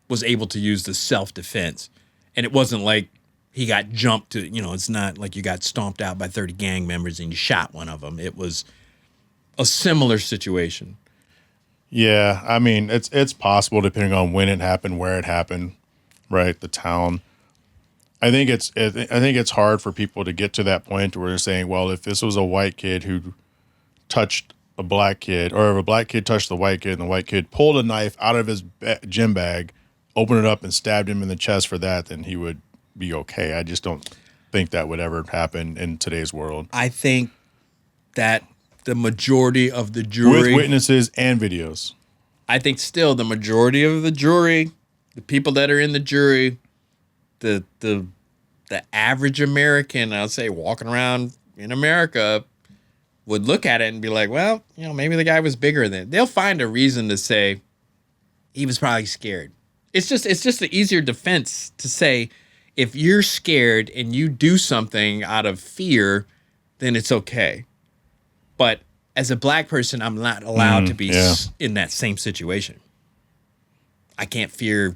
was able to use the self-defense. And it wasn't like he got jumped to, it's not like you got stomped out by 30 gang members and you shot one of them. It was a similar situation. Yeah, I mean, it's possible depending on when it happened, where it happened, right? The town. I think it's hard for people to get to that point where they're saying, well, if this was a white kid who touched a black kid, or if a black kid touched the white kid and the white kid pulled a knife out of his gym bag, opened it up and stabbed him in the chest for that, then he would be okay. I just don't think that would ever happen in today's world. I think that the majority of the jury, with witnesses and videos, I think still the majority of the jury, the people that are in the jury, the average American, I'll say, walking around in America would look at it and be like, well, maybe the guy was bigger than. They'll find a reason to say he was probably scared. It's just an easier defense to say if you're scared and you do something out of fear, then it's okay. But as a black person, I'm not allowed to be in that same situation. I can't fear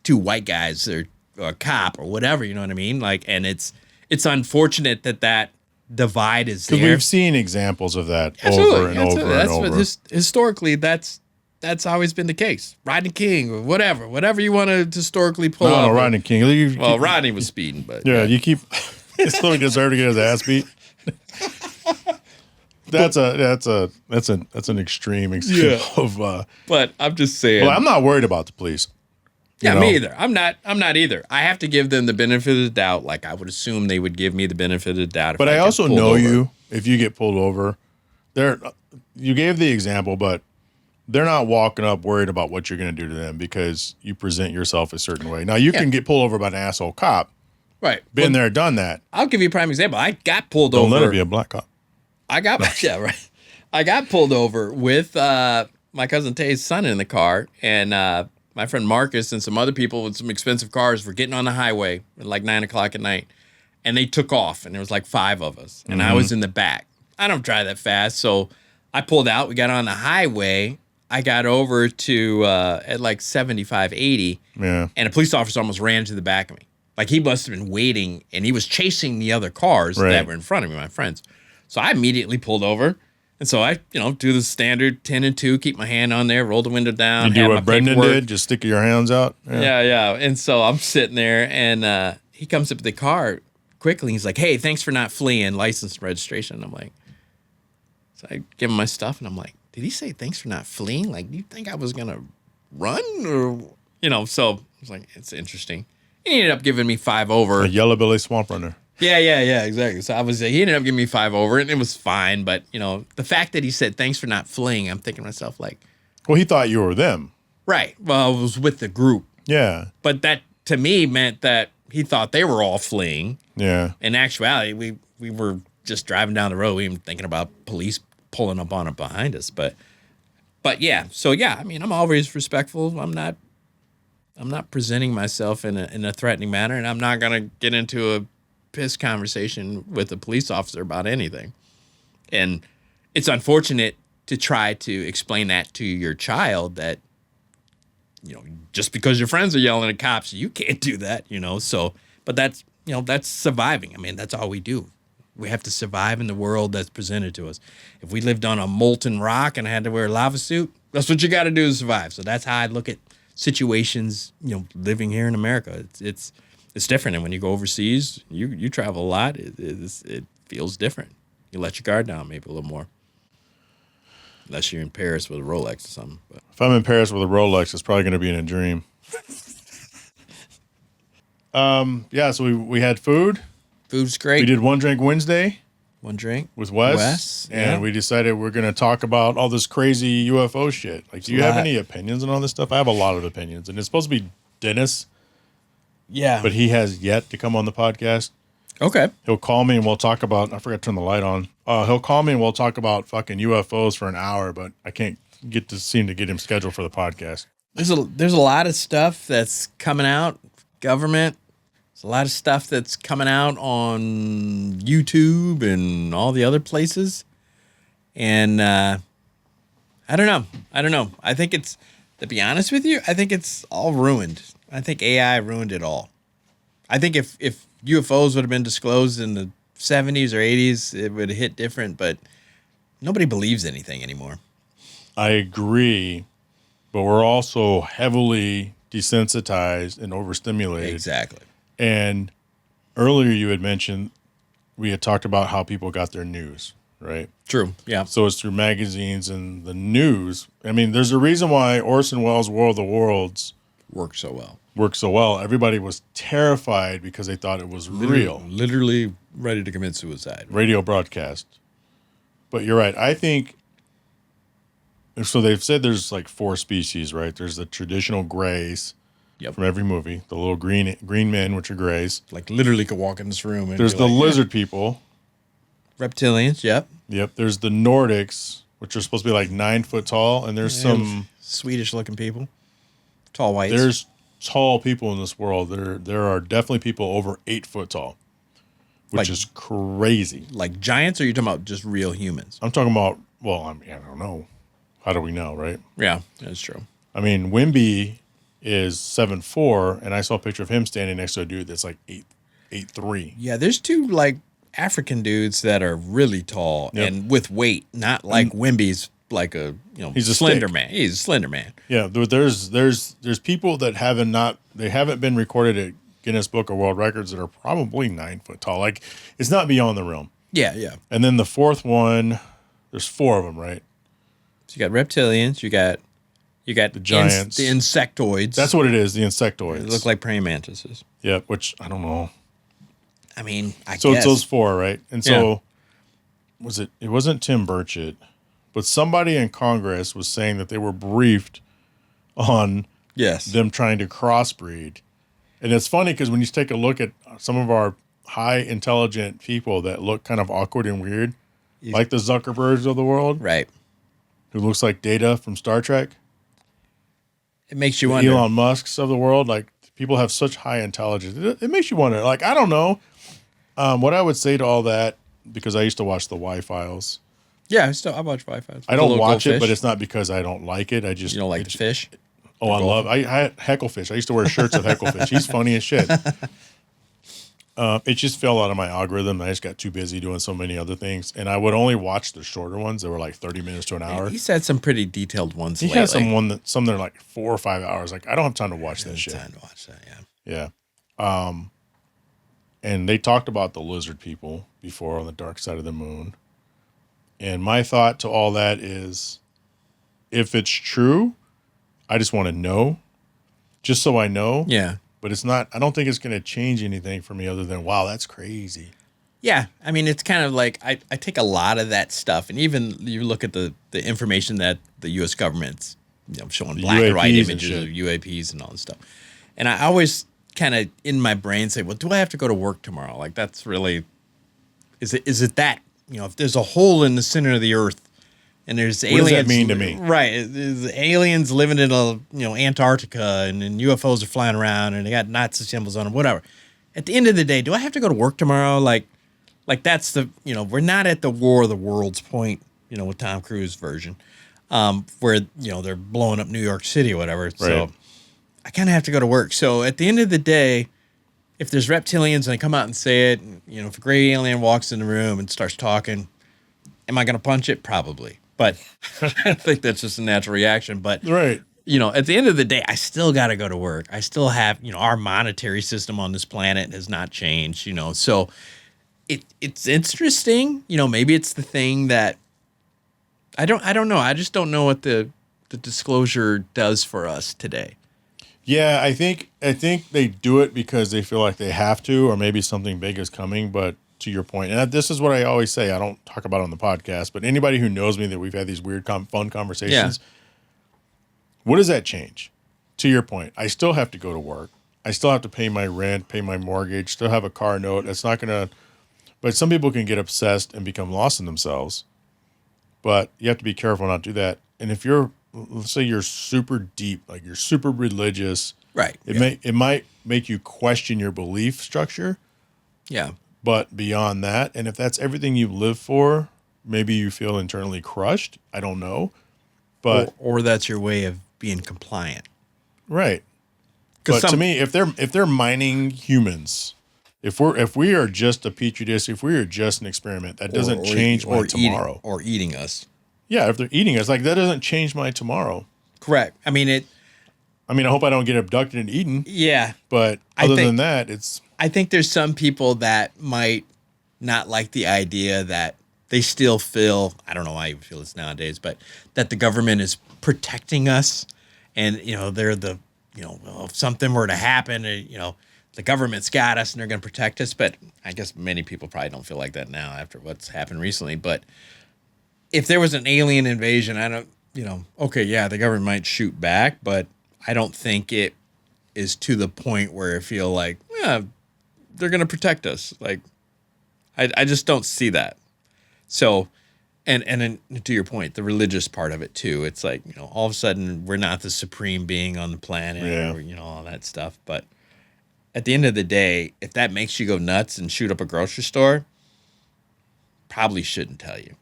two white guys or a cop or whatever, you know what I mean? Like, and it's unfortunate that divide is there. Because we've seen examples of that over and over. Historically, that's always been the case. Rodney King or whatever you want to historically pull up. No, Rodney King. Rodney was speeding, but you keep. He still deserved to get his ass beat. That's an extreme of. But I'm just saying. Well, I'm not worried about the police. Yeah, me either. I'm not either. I have to give them the benefit of the doubt. Like I would assume they would give me the benefit of the doubt. But I also know you. If you get pulled over, you gave the example, but they're not walking up worried about what you're going to do to them because you present yourself a certain way. Now you can get pulled over by an asshole cop. Right. Been there, done that. I'll give you a prime example. I got pulled over. Don't let it be a black cop. I got pulled over with my cousin Tay's son in the car, and my friend Marcus and some other people with some expensive cars were getting on the highway at like 9:00 at night, and they took off, and there was like 5 of us, and I was in the back. I don't drive that fast, so I pulled out. We got on the highway. I got over to at like 75, 80, and a police officer almost ran to the back of me. Like he must have been waiting, and he was chasing the other cars that were in front of me, my friends. So I immediately pulled over. And so I, do the standard 10 and 2, keep my hand on there, roll the window down. You do what Brendan did, just stick your hands out? Yeah. And so I'm sitting there, and he comes up to the car quickly. He's like, hey, thanks for not fleeing, license and registration. And I'm like, so I give him my stuff, and I'm like, did he say thanks for not fleeing? Like, do you think I was going to run? Or, so I was like, it's interesting. He ended up giving me 5 over. A yellow belly swamp runner. Yeah, exactly. So he ended up giving me 5 over, and it was fine. But, the fact that he said, thanks for not fleeing, I'm thinking to myself, like. Well, he thought you were them. Right. Well, I was with the group. Yeah. But that, to me, meant that he thought they were all fleeing. Yeah. In actuality, we were just driving down the road, even thinking about police pulling up on it behind us. But yeah. So, yeah, I mean, I'm always respectful. I'm not presenting myself in a threatening manner, and I'm not going to get into a piss conversation with a police officer about anything. And it's unfortunate to try to explain that to your child that, just because your friends are yelling at cops, you can't do that, So, but that's surviving. I mean, that's all we do. We have to survive in the world that's presented to us. If we lived on a molten rock and had to wear a lava suit, that's what you got to do to survive. So that's how I look at situations, living here in America. It's different. And when you go overseas, you travel a lot. It feels different. You let your guard down maybe a little more. Unless you're in Paris with a Rolex or something. But. If I'm in Paris with a Rolex, it's probably going to be in a dream. So we had food. Food's great. We did One Drink Wednesday. One drink. With Wes. And we decided we're going to talk about all this crazy UFO shit. Like, do you have any opinions on all this stuff? I have a lot of opinions. And it's supposed to be Dennis. Yeah. But he has yet to come on the podcast. Okay. He'll call me and we'll talk about, I forgot to turn the light on. He'll call me and we'll talk about fucking UFOs for an hour, but I can't seem to get him scheduled for the podcast. There's a lot of stuff that's coming out, government. There's a lot of stuff that's coming out on YouTube and all the other places. And I don't know. I think it's, to be honest with you, I think it's all ruined. I think AI ruined it all. I think if UFOs would have been disclosed in the 70s or 80s, it would have hit different, but nobody believes anything anymore. I agree, but we're also heavily desensitized and overstimulated. Exactly. And earlier you had mentioned, we had talked about how people got their news, right? True, yeah. So it's through magazines and the news. I mean, there's a reason why Orson Welles' War of the Worlds worked so well. Everybody was terrified because they thought it was real. Literally ready to commit suicide. Radio broadcast. But you're right. I think, so they've said there's like 4 species, right? There's the traditional grays from every movie. The little green men, which are grays. Like literally could walk in this room. And there's the lizard people. Reptilians, yep. There's the Nordics, which are supposed to be like 9 foot tall. And there's some Swedish looking people. Tall whites. There's tall people in this world. There are definitely people over 8 foot tall, which is crazy. Like giants, or are you talking about just real humans? I'm talking about, I don't know. How do we know, right? Yeah, that's true. I mean, Wimby is 7'4", and I saw a picture of him standing next to a dude that's like 8'3". Yeah, there's two like African dudes that are really tall and with weight, not like Wimby's like a he's a slender stick. man. He's a slender man. Yeah, there's people that haven't been recorded at Guinness Book of World Records that are probably 9 foot tall. Like, it's not beyond the realm. Yeah, yeah. And then the fourth one, there's 4 of them, right? So you got reptilians, you got The giants, the insectoids. That's what it is. The insectoids. They look like praying mantises. Yeah, which I don't know. I mean, I so guess. it's those 4, right? And so it wasn't Tim Burchett, but somebody in Congress was saying that they were briefed on them trying to crossbreed. And it's funny because when you take a look at some of our high intelligent people that look kind of awkward and weird, like the Zuckerbergs of the world, right? Who looks like Data from Star Trek. It makes you wonder. Elon Musk's of the world, like people have such high intelligence. It makes you wonder. Like, I don't know. What I would say to all that, because I used to watch the Y-Files. Yeah, I watch Y-Files. I don't watch it, but it's not because I don't like it. You don't like the fish? Oh, I had Hecklefish. I used to wear shirts of Hecklefish. He's funny as shit. It just fell out of my algorithm. I just got too busy doing so many other things. And I would only watch the shorter ones that were like 30 minutes to an hour. He's had some pretty detailed ones lately. He has some that are like 4 or 5 hours. Like, I don't have time to watch that shit. Time to watch that, yeah. Yeah. And they talked about the lizard people before on the dark side of the moon. And my thought to all that is, if it's true, I just want to know, just so I know. Yeah. But it's not, I don't think it's going to change anything for me other than, wow, that's crazy. Yeah. I mean, it's kind of like, I take a lot of that stuff. And even you look at the information that the U.S. government's showing black and white images of UAPs and all this stuff. And I always kind of in my brain say, well, do I have to go to work tomorrow? Like, that's really, is it that, if there's a hole in the center of the earth and there's aliens. What does that mean to me? Right. There's aliens living in Antarctica and UFOs are flying around and they got Nazi symbols on them, whatever. At the end of the day, do I have to go to work tomorrow? Like that's the, we're not at the War of the Worlds point, with Tom Cruise version, where, they're blowing up New York City or whatever. Right. So I kind of have to go to work. So at the end of the day, if there's reptilians and they come out and say it, if a gray alien walks in the room and starts talking, am I going to punch it? Probably. But I think that's just a natural reaction. But, right. At the end of the day, I still got to go to work. I still have, our monetary system on this planet has not changed, So it's interesting. Maybe it's the thing that I don't know. I just don't know what the disclosure does for us today. Yeah, I think they do it because they feel like they have to, or maybe something big is coming. But to your point, and this is what I always say, I don't talk about it on the podcast, but anybody who knows me that we've had these weird, fun conversations, what does that change? To your point, I still have to go to work. I still have to pay my rent, pay my mortgage, still have a car note. It's not going to, but some people can get obsessed and become lost in themselves. But you have to be careful not to do that. And if you're, let's say you're super deep, like you're super religious, right? It might make you question your belief structure. Yeah. But beyond that, and if that's everything you live for, maybe you feel internally crushed. I don't know. But or that's your way of being compliant. Right. But to me, if they're mining humans, if we are just a petri dish, if we are just an experiment, that doesn't change my tomorrow. Or eating us. Yeah, if they're eating us, like that doesn't change my tomorrow. Correct. I mean, I hope I don't get abducted and eaten. Yeah. But other than that, it's... I think there's some people that might not like the idea that they still feel, I don't know why you feel this nowadays, but that the government is protecting us. And, they're the, well, if something were to happen, the government's got us and they're going to protect us. But I guess many people probably don't feel like that now after what's happened recently. But if there was an alien invasion, I don't, okay, yeah, the government might shoot back, but I don't think it is to the point where I feel like, yeah, they're going to protect us. Like, I just don't see that. So, and then to your point, the religious part of it too. It's like, all of a sudden we're not the supreme being on the planet, or, all that stuff. But at the end of the day, if that makes you go nuts and shoot up a grocery store, probably shouldn't tell you.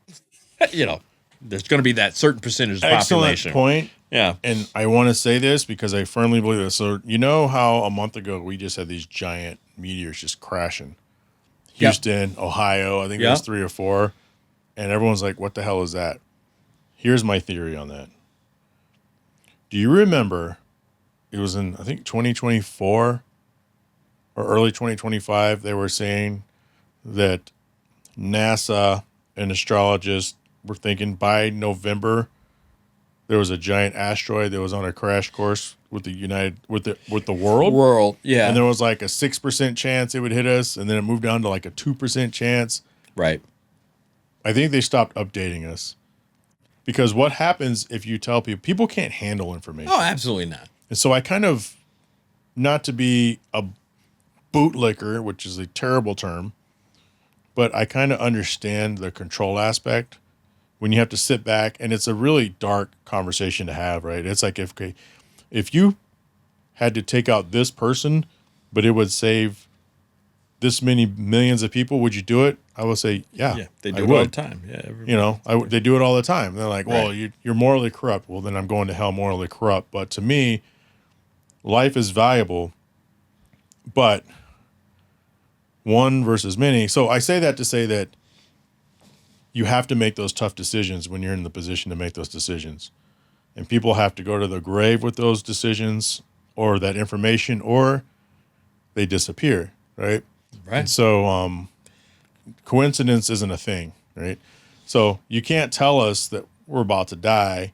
there's going to be that certain percentage of Excellent population. point. Yeah. And I want to say this because I firmly believe this. So, you know how a month ago we just had these giant meteors just crashing? Houston, Ohio, I think there was 3 or 4. And everyone's like, what the hell is that? Here's my theory on that. Do you remember it was in, I think, 2024 or early 2025, they were saying that NASA and astrologists were thinking by November there was a giant asteroid that was on a crash course with the world. Yeah. And there was like a 6% chance it would hit us, and then it moved down to like a 2% chance. Right. I think they stopped updating us. Because what happens if you tell people can't handle information. Oh, absolutely not. And so I kind of, not to be a bootlicker, which is a terrible term, but I kind of understand the control aspect when you have to sit back, and it's a really dark conversation to have, right? It's like if you had to take out this person, but it would save this many millions of people, would you do it? I will say, yeah, they do it all the time. Yeah, they do it all the time. They're like, well, Right. you're morally corrupt. Well, then I'm going to hell morally corrupt. But to me, life is valuable, but one versus many. So I say that to say that you have to make those tough decisions when you're in the position to make those decisions. And people have to go to the grave with those decisions or that information, or they disappear, right? Right. And so coincidence isn't a thing, right? So you can't tell us that we're about to die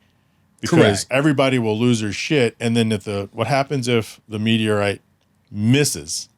because Correct. everybody will lose their shit. And then what happens if the meteorite misses?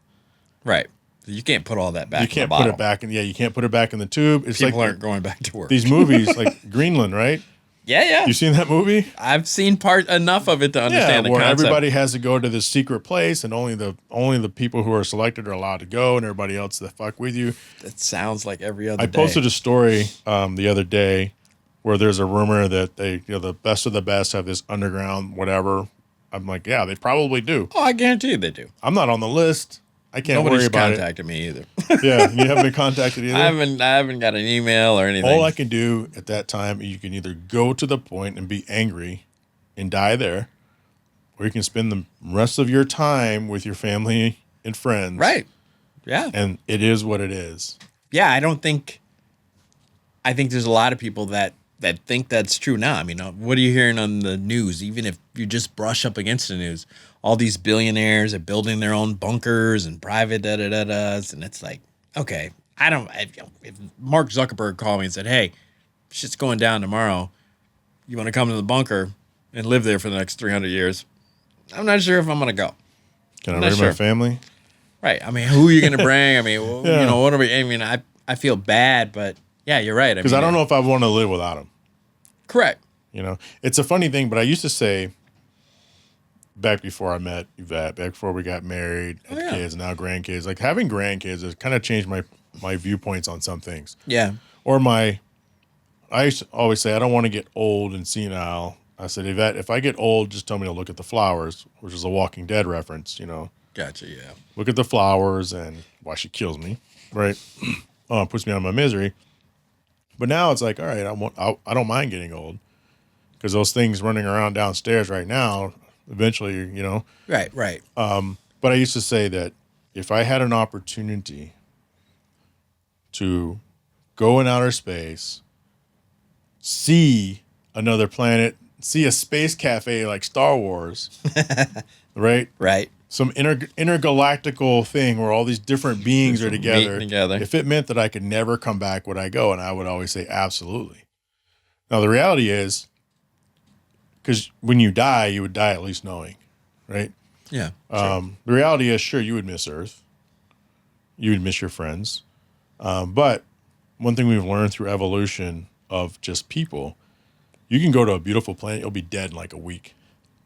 Right. You can't put all that back. You can't in the put bottle. it back in. Yeah, you can't put it back in the tube. It's People like aren't going back to work. these movies, like Greenland, right? Yeah. You seen that movie? I've seen enough of it to understand the where concept. everybody has to go to this secret place, and only the people who are selected are allowed to go, and everybody else that fuck with you. That sounds like every other I day. posted a story the other day where there's a rumor that the best of the best have this underground whatever. I'm like, yeah, they probably do. Oh, I guarantee you they do. I'm not on the list. I can't Nobody's worry about contacted me either. it. Yeah, you haven't been contacted either. I haven't got an email or anything. All I can do at that time, you can either go to the point and be angry and die there, or you can spend the rest of your time with your family and friends. Right. Yeah. And it is what it is. Yeah, I think there's a lot of people that think that's true now. I mean, what are you hearing on the news? Even if you just brush up against the news, all these billionaires are building their own bunkers and private da-da-da-das. And it's like, okay, if Mark Zuckerberg called me and said, hey, shit's going down tomorrow. You want to come to the bunker and live there for the next 300 years? I'm not sure if I'm going to go. Can I Not bring sure. my family? Right. I mean, who are you going to bring? I mean, Yeah. what are we? I mean, I feel bad, but yeah, you're right. Because I don't know if I want to live without them. Correct. It's a funny thing, but I used to say back before I met Yvette, back before we got married, had kids, now grandkids, like having grandkids has kind of changed my viewpoints on some things. Yeah. Or I used to always say, I don't want to get old and senile. I said, Yvette, if I get old, just tell me to look at the flowers, which is a Walking Dead reference, Gotcha. Yeah. Look at the flowers and why she kills me, right? Puts me out of my misery. But now it's like, all right, I don't mind getting old because those things running around downstairs right now, eventually, Right. But I used to say that if I had an opportunity to go in outer space, see another planet, see a space cafe like Star Wars, right? Right. Some intergalactical thing where all these different beings are Meeting together. together. If it meant that I could never come back, would I go? And I would always say absolutely. Now the reality is, because when you die, you would die at least knowing, right? Yeah. The reality is, sure, you would miss Earth. You would miss your friends. But one thing we've learned through evolution of just people, you can go to a beautiful planet, you'll be dead in like a week.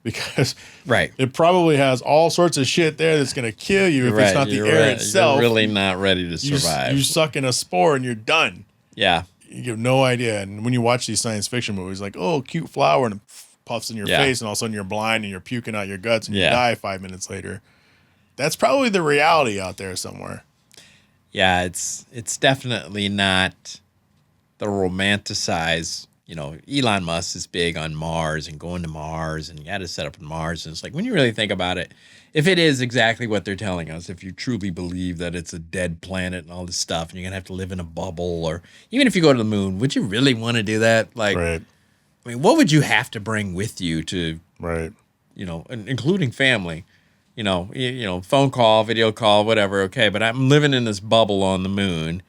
Because Right. it probably has all sorts of shit there that's going to kill you if it's not the You're air right. itself. You're really not ready to survive. You suck in a spore and you're done. Yeah. You have no idea. And when you watch these science fiction movies, like, oh, cute flower, and it puffs in your Yeah. face, and all of a sudden you're blind and you're puking out your guts and you Yeah. die 5 minutes later. That's probably the reality out there somewhere. Yeah. It's definitely not the romanticized Elon Musk is big on Mars and going to Mars, and you got to set up in Mars. And it's like, when you really think about it, if it is exactly what they're telling us, if you truly believe that it's a dead planet and all this stuff, and you're going to have to live in a bubble, or even if you go to the moon, would you really want to do that? Like, right. I mean, what would you have to bring with you to, right. Including family, phone call, video call, whatever. Okay. But I'm living in this bubble on the moon.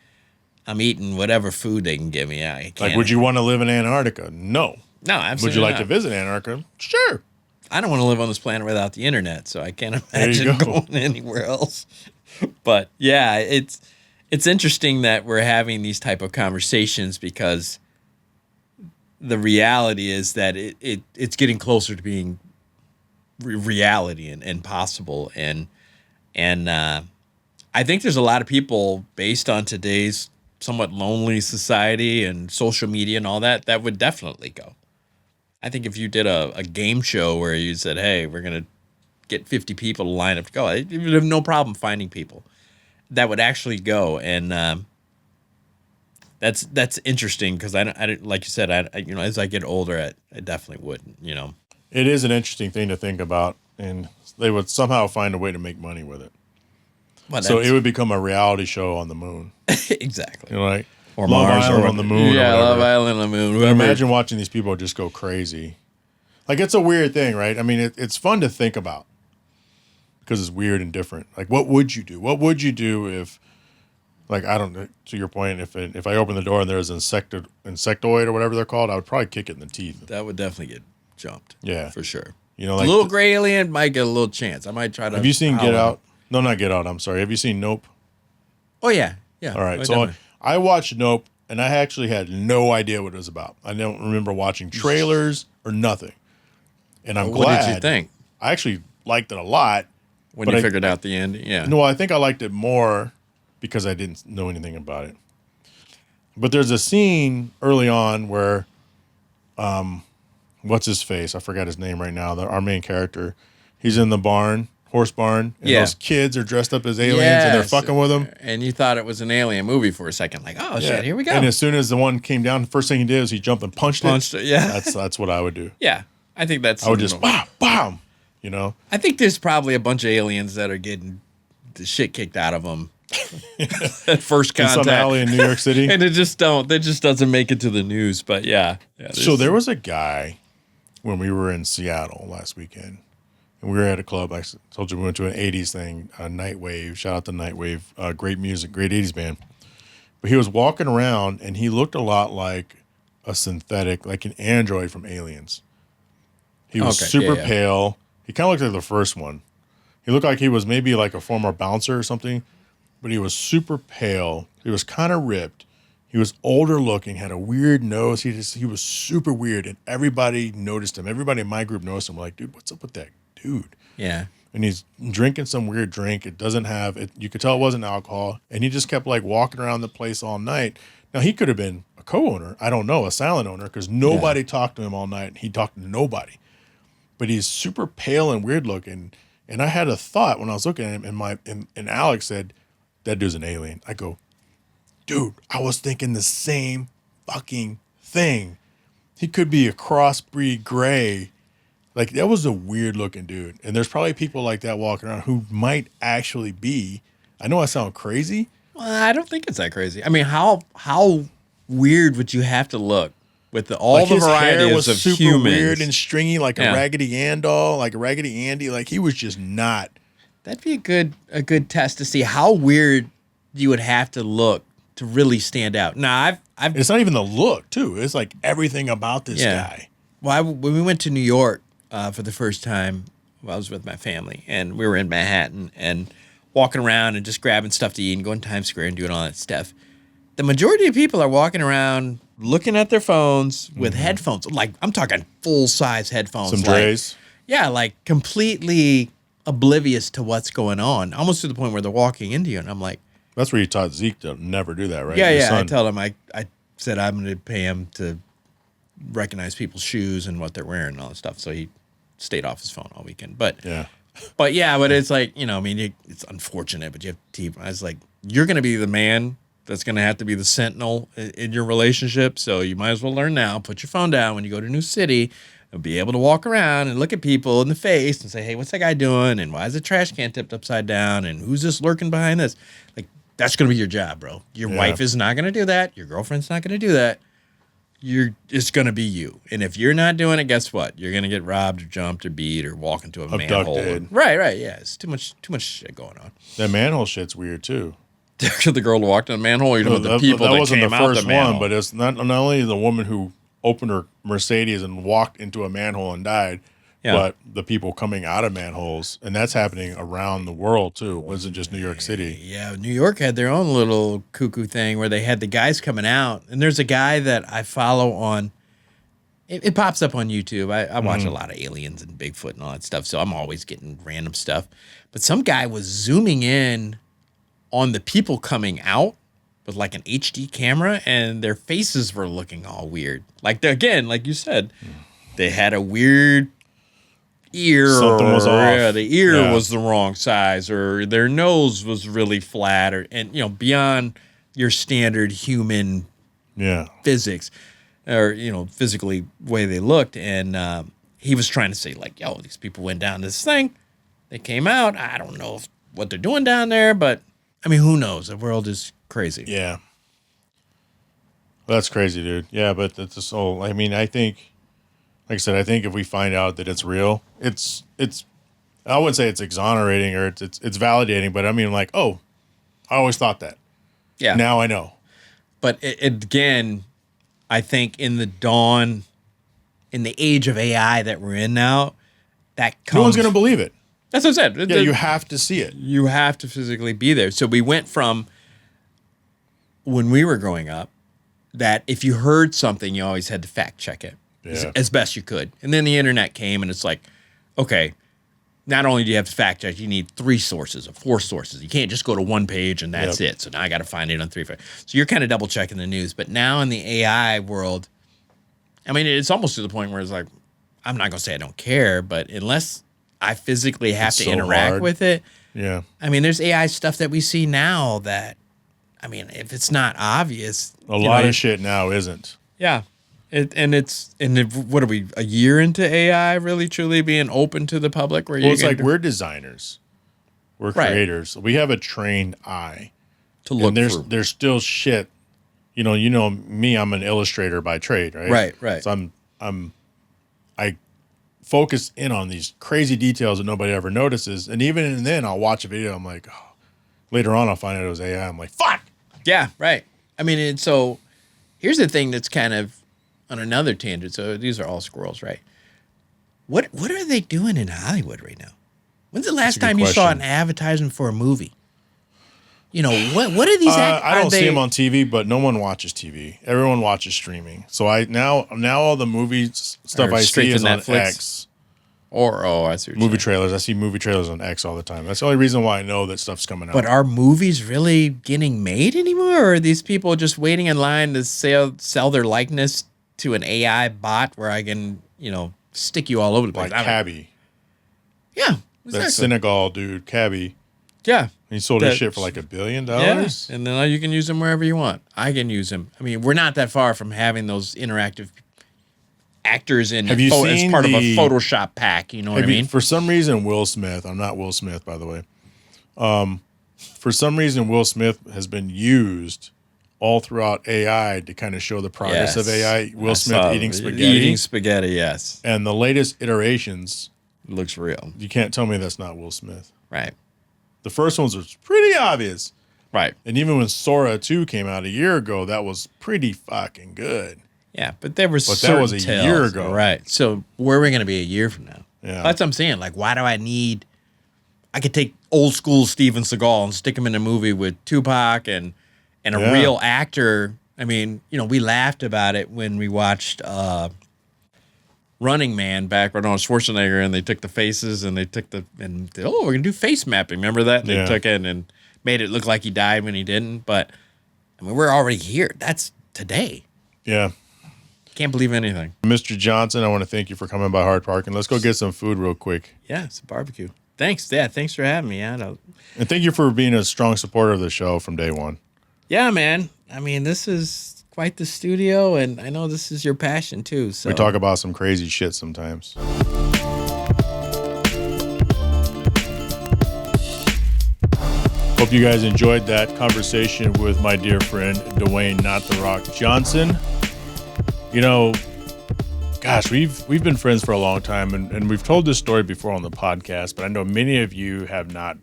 I'm eating whatever food they can give me. Like, would you want to live in Antarctica? No. No, absolutely Would you like not. to visit Antarctica? Sure. I don't want to live on this planet without the internet, so I can't imagine going anywhere else. But yeah, it's interesting that we're having these type of conversations, because the reality is that it's getting closer to being reality and possible. And I think there's a lot of people, based on today's somewhat lonely society and social media and all that, that would definitely go. I think if you did a game show where you said, hey, we're going to get 50 people to line up to go, you would have no problem finding people that would actually go. And that's interesting, because I like you said, as I get older, I definitely wouldn't, It is an interesting thing to think about, and they would somehow find a way to make money with it. Well, so it would become a reality show on the moon. Exactly. Or Love Mars, Island on the moon. Yeah, Love Island on the moon. But imagine watching these people just go crazy. Like, it's a weird thing, right? I mean, it's fun to think about, because it's weird and different. Like, what would you do? What would you do if, like, I don't know, to your point, if I open the door and there's an insectoid or whatever they're called, I would probably kick it in the teeth. That would definitely get jumped. Yeah. For sure. Like a little gray alien might get a little chance. I might try to. Have you seen Get Out? No, not Get Out. I'm sorry. Have you seen Nope? Oh, yeah. Yeah. All right. So I watched Nope, and I actually had no idea what it was about. I don't remember watching trailers or nothing. And I'm glad. What did you think? I actually liked it a lot. When you figured out the ending, yeah. No, I think I liked it more because I didn't know anything about it. But there's a scene early on where, what's his face? I forgot his name right now. Our main character, he's in the horse barn, and those kids are dressed up as aliens, and they're fucking with him. And you thought it was an alien movie for a second, like, oh shit, here we go. And as soon as the one came down, the first thing he did is he jumped and punched it. Yeah, that's what I would do. Yeah, I think that's. I would just bam. I think there's probably a bunch of aliens that are getting the shit kicked out of them at first contact. In some alley in New York City. And it just doesn't make it to the news. But yeah. So there was a guy when we were in Seattle last weekend, and we were at a club. I told you we went to an 80s thing, Nightwave. Shout out to Nightwave. Great music, great 80s band. But he was walking around, and he looked a lot like a synthetic, like an android from Aliens. He was super pale. He kind of looked like the first one. He looked like he was maybe like a former bouncer or something, but he was super pale. He was kind of ripped. He was older looking, had a weird nose. He was super weird, and everybody noticed him. Everybody in my group noticed him. We're like, dude, what's up with that dude? Yeah. And he's drinking some weird drink. It doesn't have it. You could tell it wasn't alcohol, and he just kept like walking around the place all night. Now he could have been a co-owner. I don't know, a silent owner, because nobody talked to him all night, and he talked to nobody. But he's super pale and weird looking. And I had a thought when I was looking at him, and Alex said, that dude's an alien. I go, dude, I was thinking the same fucking thing. He could be a crossbreed gray. Like, that was a weird looking dude. And there's probably people like that walking around who might actually be. I know I sound crazy. Well, I don't think it's that crazy. I mean, how weird would you have to look? With all the varieties of super humans. Weird and stringy, like a Raggedy Ann doll, like a Raggedy Andy. Like, he was just not. That'd be a good test to see how weird you would have to look to really stand out. Now, It's not even the look, too. It's like everything about this guy. Well, when we went to New York for the first time, I was with my family, and we were in Manhattan and walking around and just grabbing stuff to eat and going to Times Square and doing all that stuff. The majority of people are walking around looking at their phones with headphones. Like, I'm talking full-size headphones. Some Dre's? Yeah, like completely oblivious to what's going on, almost to the point where they're walking into you. And I'm like... That's where you taught Zeke to never do that, right? Yeah. I tell him, I said I'm going to pay him to recognize people's shoes and what they're wearing and all that stuff. So he stayed off his phone all weekend. But it's like, it's unfortunate, but you have to... I was like, you're going to be the man that's going to have to be the sentinel in your relationship. So you might as well learn now. Put your phone down when you go to a new city and be able to walk around and look at people in the face and say, hey, what's that guy doing? And why is the trash can tipped upside down? And who's this lurking behind this? Like, that's going to be your job, bro. Your wife is not going to do that. Your girlfriend's not going to do that. It's going to be you. And if you're not doing it, guess what? You're going to get robbed or jumped or beat or walk into a manhole. Right. Yeah. It's too much shit going on. That manhole shit's weird too. The girl who walked in a manhole, or the people that wasn't came the out first the manhole. one, but it's not only the woman who opened her Mercedes and walked into a manhole and died, but the people coming out of manholes. And that's happening around the world too. It wasn't just New York City. Yeah, New York had their own little cuckoo thing where they had the guys coming out. And there's a guy that I follow on, it pops up on YouTube. I watch a lot of aliens and Bigfoot and all that stuff, so I'm always getting random stuff. But some guy was zooming in on the people coming out with like an HD camera, and their faces were looking all weird. Like, again, like you said, they had a weird ear. Something was off. Yeah, the ear was the wrong size, or their nose was really flat, and beyond your standard human physics, or physically way they looked. And he was trying to say, like, yo, these people went down this thing, they came out. I don't know what they're doing down there, but I mean, who knows? The world is crazy. Yeah. Well, that's crazy, dude. Yeah, but that's just all. I mean, I think, like I said, I think if we find out that it's real, it's. I wouldn't say it's exonerating or it's validating, but I mean, like, oh, I always thought that. Yeah. Now I know. But again, I think in the age of AI that we're in now, that comes. No one's gonna believe it. That's what I said. Yeah, you have to see it. You have to physically be there. So we went from when we were growing up that if you heard something, you always had to fact check it as best you could. And then the internet came, and it's like, okay, not only do you have to fact check, you need 3 sources or 4 sources. You can't just go to one page and that's it. So now I got to find it on 3. So you're kind of double checking the news. But now in the AI world, I mean, it's almost to the point where it's like, I'm not going to say I don't care, but unless I physically have to interact with it. Yeah. I mean, there's AI stuff that we see now that, I mean, if it's not obvious. A lot of shit now isn't. Yeah. What are we, a year into AI really truly being open to the public? Well, it's like we're designers. We're creators. We have a trained eye. To look through. There's still shit. You know me, I'm an illustrator by trade, right? Right. So I focus in on these crazy details that nobody ever notices. And even then, I'll watch a video. I'm like, oh. Later on, I'll find out it was AI. I'm like, fuck. Yeah, right. I mean, so here's the thing that's kind of on another tangent. So these are all squirrels, right? What are they doing in Hollywood right now? When's the last time you saw an advertisement for a movie? What are these? I don't see them on TV, but no one watches TV. Everyone watches streaming. So now all the movies stuff I see is on X. I see movie trailers. I see movie trailers on X all the time. That's the only reason why I know that stuff's coming out. But are movies really getting made anymore, or are these people just waiting in line to sell their likeness to an AI bot where I can, stick you all over the place? Like Cabby. Yeah, exactly. That Senegal dude, Cabby. Yeah. He sold his shit for like $1 billion. Yeah, and then you can use them wherever you want. I can use them. I mean, we're not that far from having those interactive actors as part of a Photoshop pack. You know what I mean? For some reason, Will Smith, I'm not Will Smith, by the way. For some reason, Will Smith has been used all throughout AI to kind of show the progress of AI. Will Smith eating spaghetti. Eating spaghetti, yes. And the latest iterations. Looks real. You can't tell me that's not Will Smith. Right. The first ones were pretty obvious. Right. And even when Sora 2 came out a year ago, that was pretty fucking good. Yeah, but that was a year ago. Right. So where are we going to be a year from now? Yeah. That's what I'm saying. Like, why do I could take old school Steven Seagal and stick him in a movie with Tupac and a real actor. I mean, we laughed about it when we watched Running Man back when Arnold Schwarzenegger, and they took the faces and we're going to do face mapping. Remember that? And they took it and made it look like he died when he didn't. But, I mean, we're already here. That's today. Yeah. Can't believe anything. Mr. Johnson, I want to thank you for coming by Hard Parking. Let's go get some food real quick. Yeah, it's a barbecue. Thanks. Yeah, thanks for having me. And thank you for being a strong supporter of the show from day one. Yeah, man. I mean, this is quite the studio, and I know this is your passion too. So We talk about some crazy shit sometimes. Hope you guys enjoyed that conversation with my dear friend Dwayne Not the Rock Johnson. You know, gosh, we've been friends for a long time, and we've told this story before on the podcast, but I know many of you have not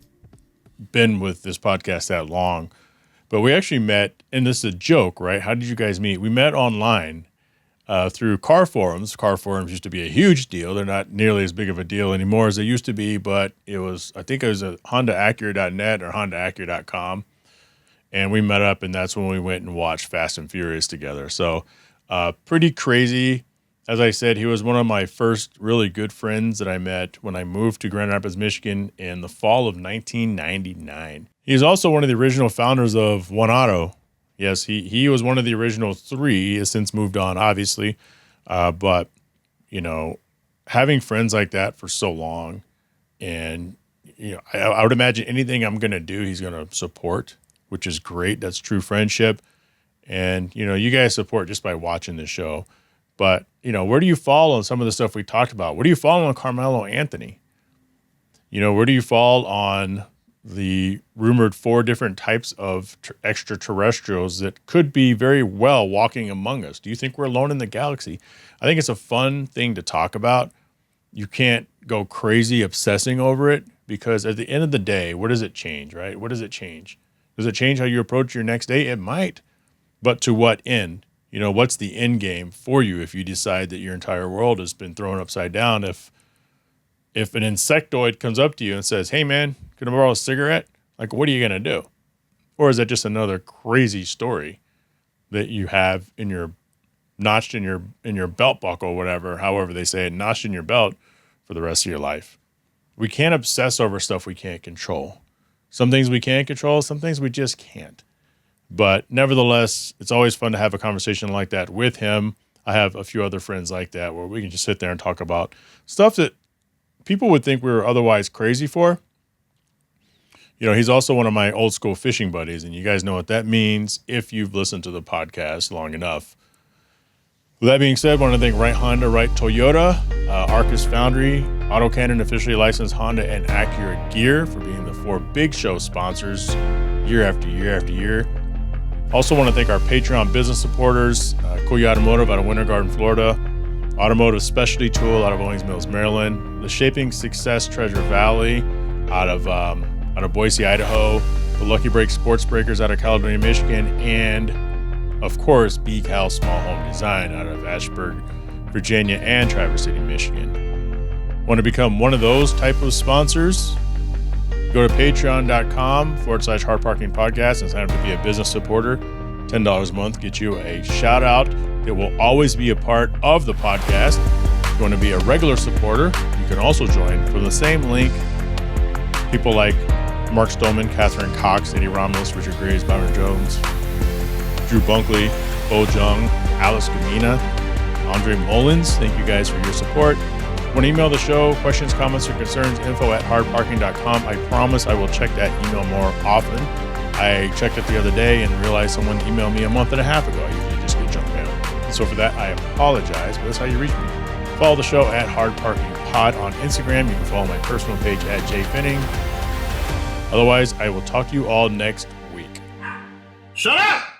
been with this podcast that long. But we actually met, and this is a joke, right? How did you guys meet? We met online through car forums. Car forums used to be a huge deal. They're not nearly as big of a deal anymore as they used to be, but I think it was a HondaAcura.net or HondaAcura.com. And we met up, and that's when we went and watched Fast and Furious together. So pretty crazy. As I said, he was one of my first really good friends that I met when I moved to Grand Rapids, Michigan in the fall of 1999. He's also one of the original founders of One Auto. Yes, he was one of the original three. He has since moved on, obviously. But, you know, having friends like that for so long, and, you know, I would imagine anything I'm going to do, he's going to support, which is great. That's true friendship. And, you know, you guys support just by watching the show. But, you know, where do you fall on some of the stuff we talked about? Where do you fall on Karmelo Anthony? You know, where do you fall on the rumored 4 different types of extraterrestrials that could be very well walking among us? Do you think we're alone in the galaxy? I think it's a fun thing to talk about. You can't go crazy obsessing over it, because at the end of the day, what does it change, right? What does it change? Does it change how you approach your next day? It might. But to what end? You know, what's the end game for you if you decide that your entire world has been thrown upside down? If an insectoid comes up to you and says, "Hey man, can I borrow a cigarette?" Like, what are you going to do? Or is that just another crazy story that you have in your notched in your belt buckle, whatever, however they say it, notched in your belt for the rest of your life? We can't obsess over stuff we can't control. Some things we can control, some things we just can't. But nevertheless, it's always fun to have a conversation like that with him. I have a few other friends like that where we can just sit there and talk about stuff that people would think we were otherwise crazy for. You know, he's also one of my old school fishing buddies, and you guys know what that means if you've listened to the podcast long enough. With that being said, I want to thank Right Honda, Right Toyota, Arcus Foundry, AutoCannon, officially licensed Honda and Acura Gear for being the 4 big show sponsors year after year after year. Also want to thank our Patreon business supporters, Koya Automotive out of Winter Garden, Florida, Automotive Specialty Tool out of Owings Mills, Maryland, The Shaping Success Treasure Valley out of Boise, Idaho, the Lucky Break Sports Breakers out of Caledonia, Michigan, and of course, Beag Haus Small Home Design out of Ashburn, Virginia, and Traverse City, Michigan. Want to become one of those type of sponsors? Go to patreon.com/Hard Parking Podcast and sign up to be a business supporter. $10 a month gets you a shout out that will always be a part of the podcast. If you want to be a regular supporter, you can also join from the same link. People like Mark Stolman, Catherine Cox, Eddie Ramos, Richard Graves, Byron Jones, Drew Bunkley, Bo Jung, Alice Gamina, Andre Mullins. Thank you guys for your support. Want to email the show, questions, comments, or concerns, info@hardparking.com. I promise I will check that email more often. I checked it the other day and realized someone emailed me a month and a half ago. I usually just get junk mail. So for that, I apologize, but that's how you reach me. Follow the show at Hard Parking Pod on Instagram. You can follow my personal page at Jhae Pfenning. Otherwise, I will talk to you all next week. Shut up!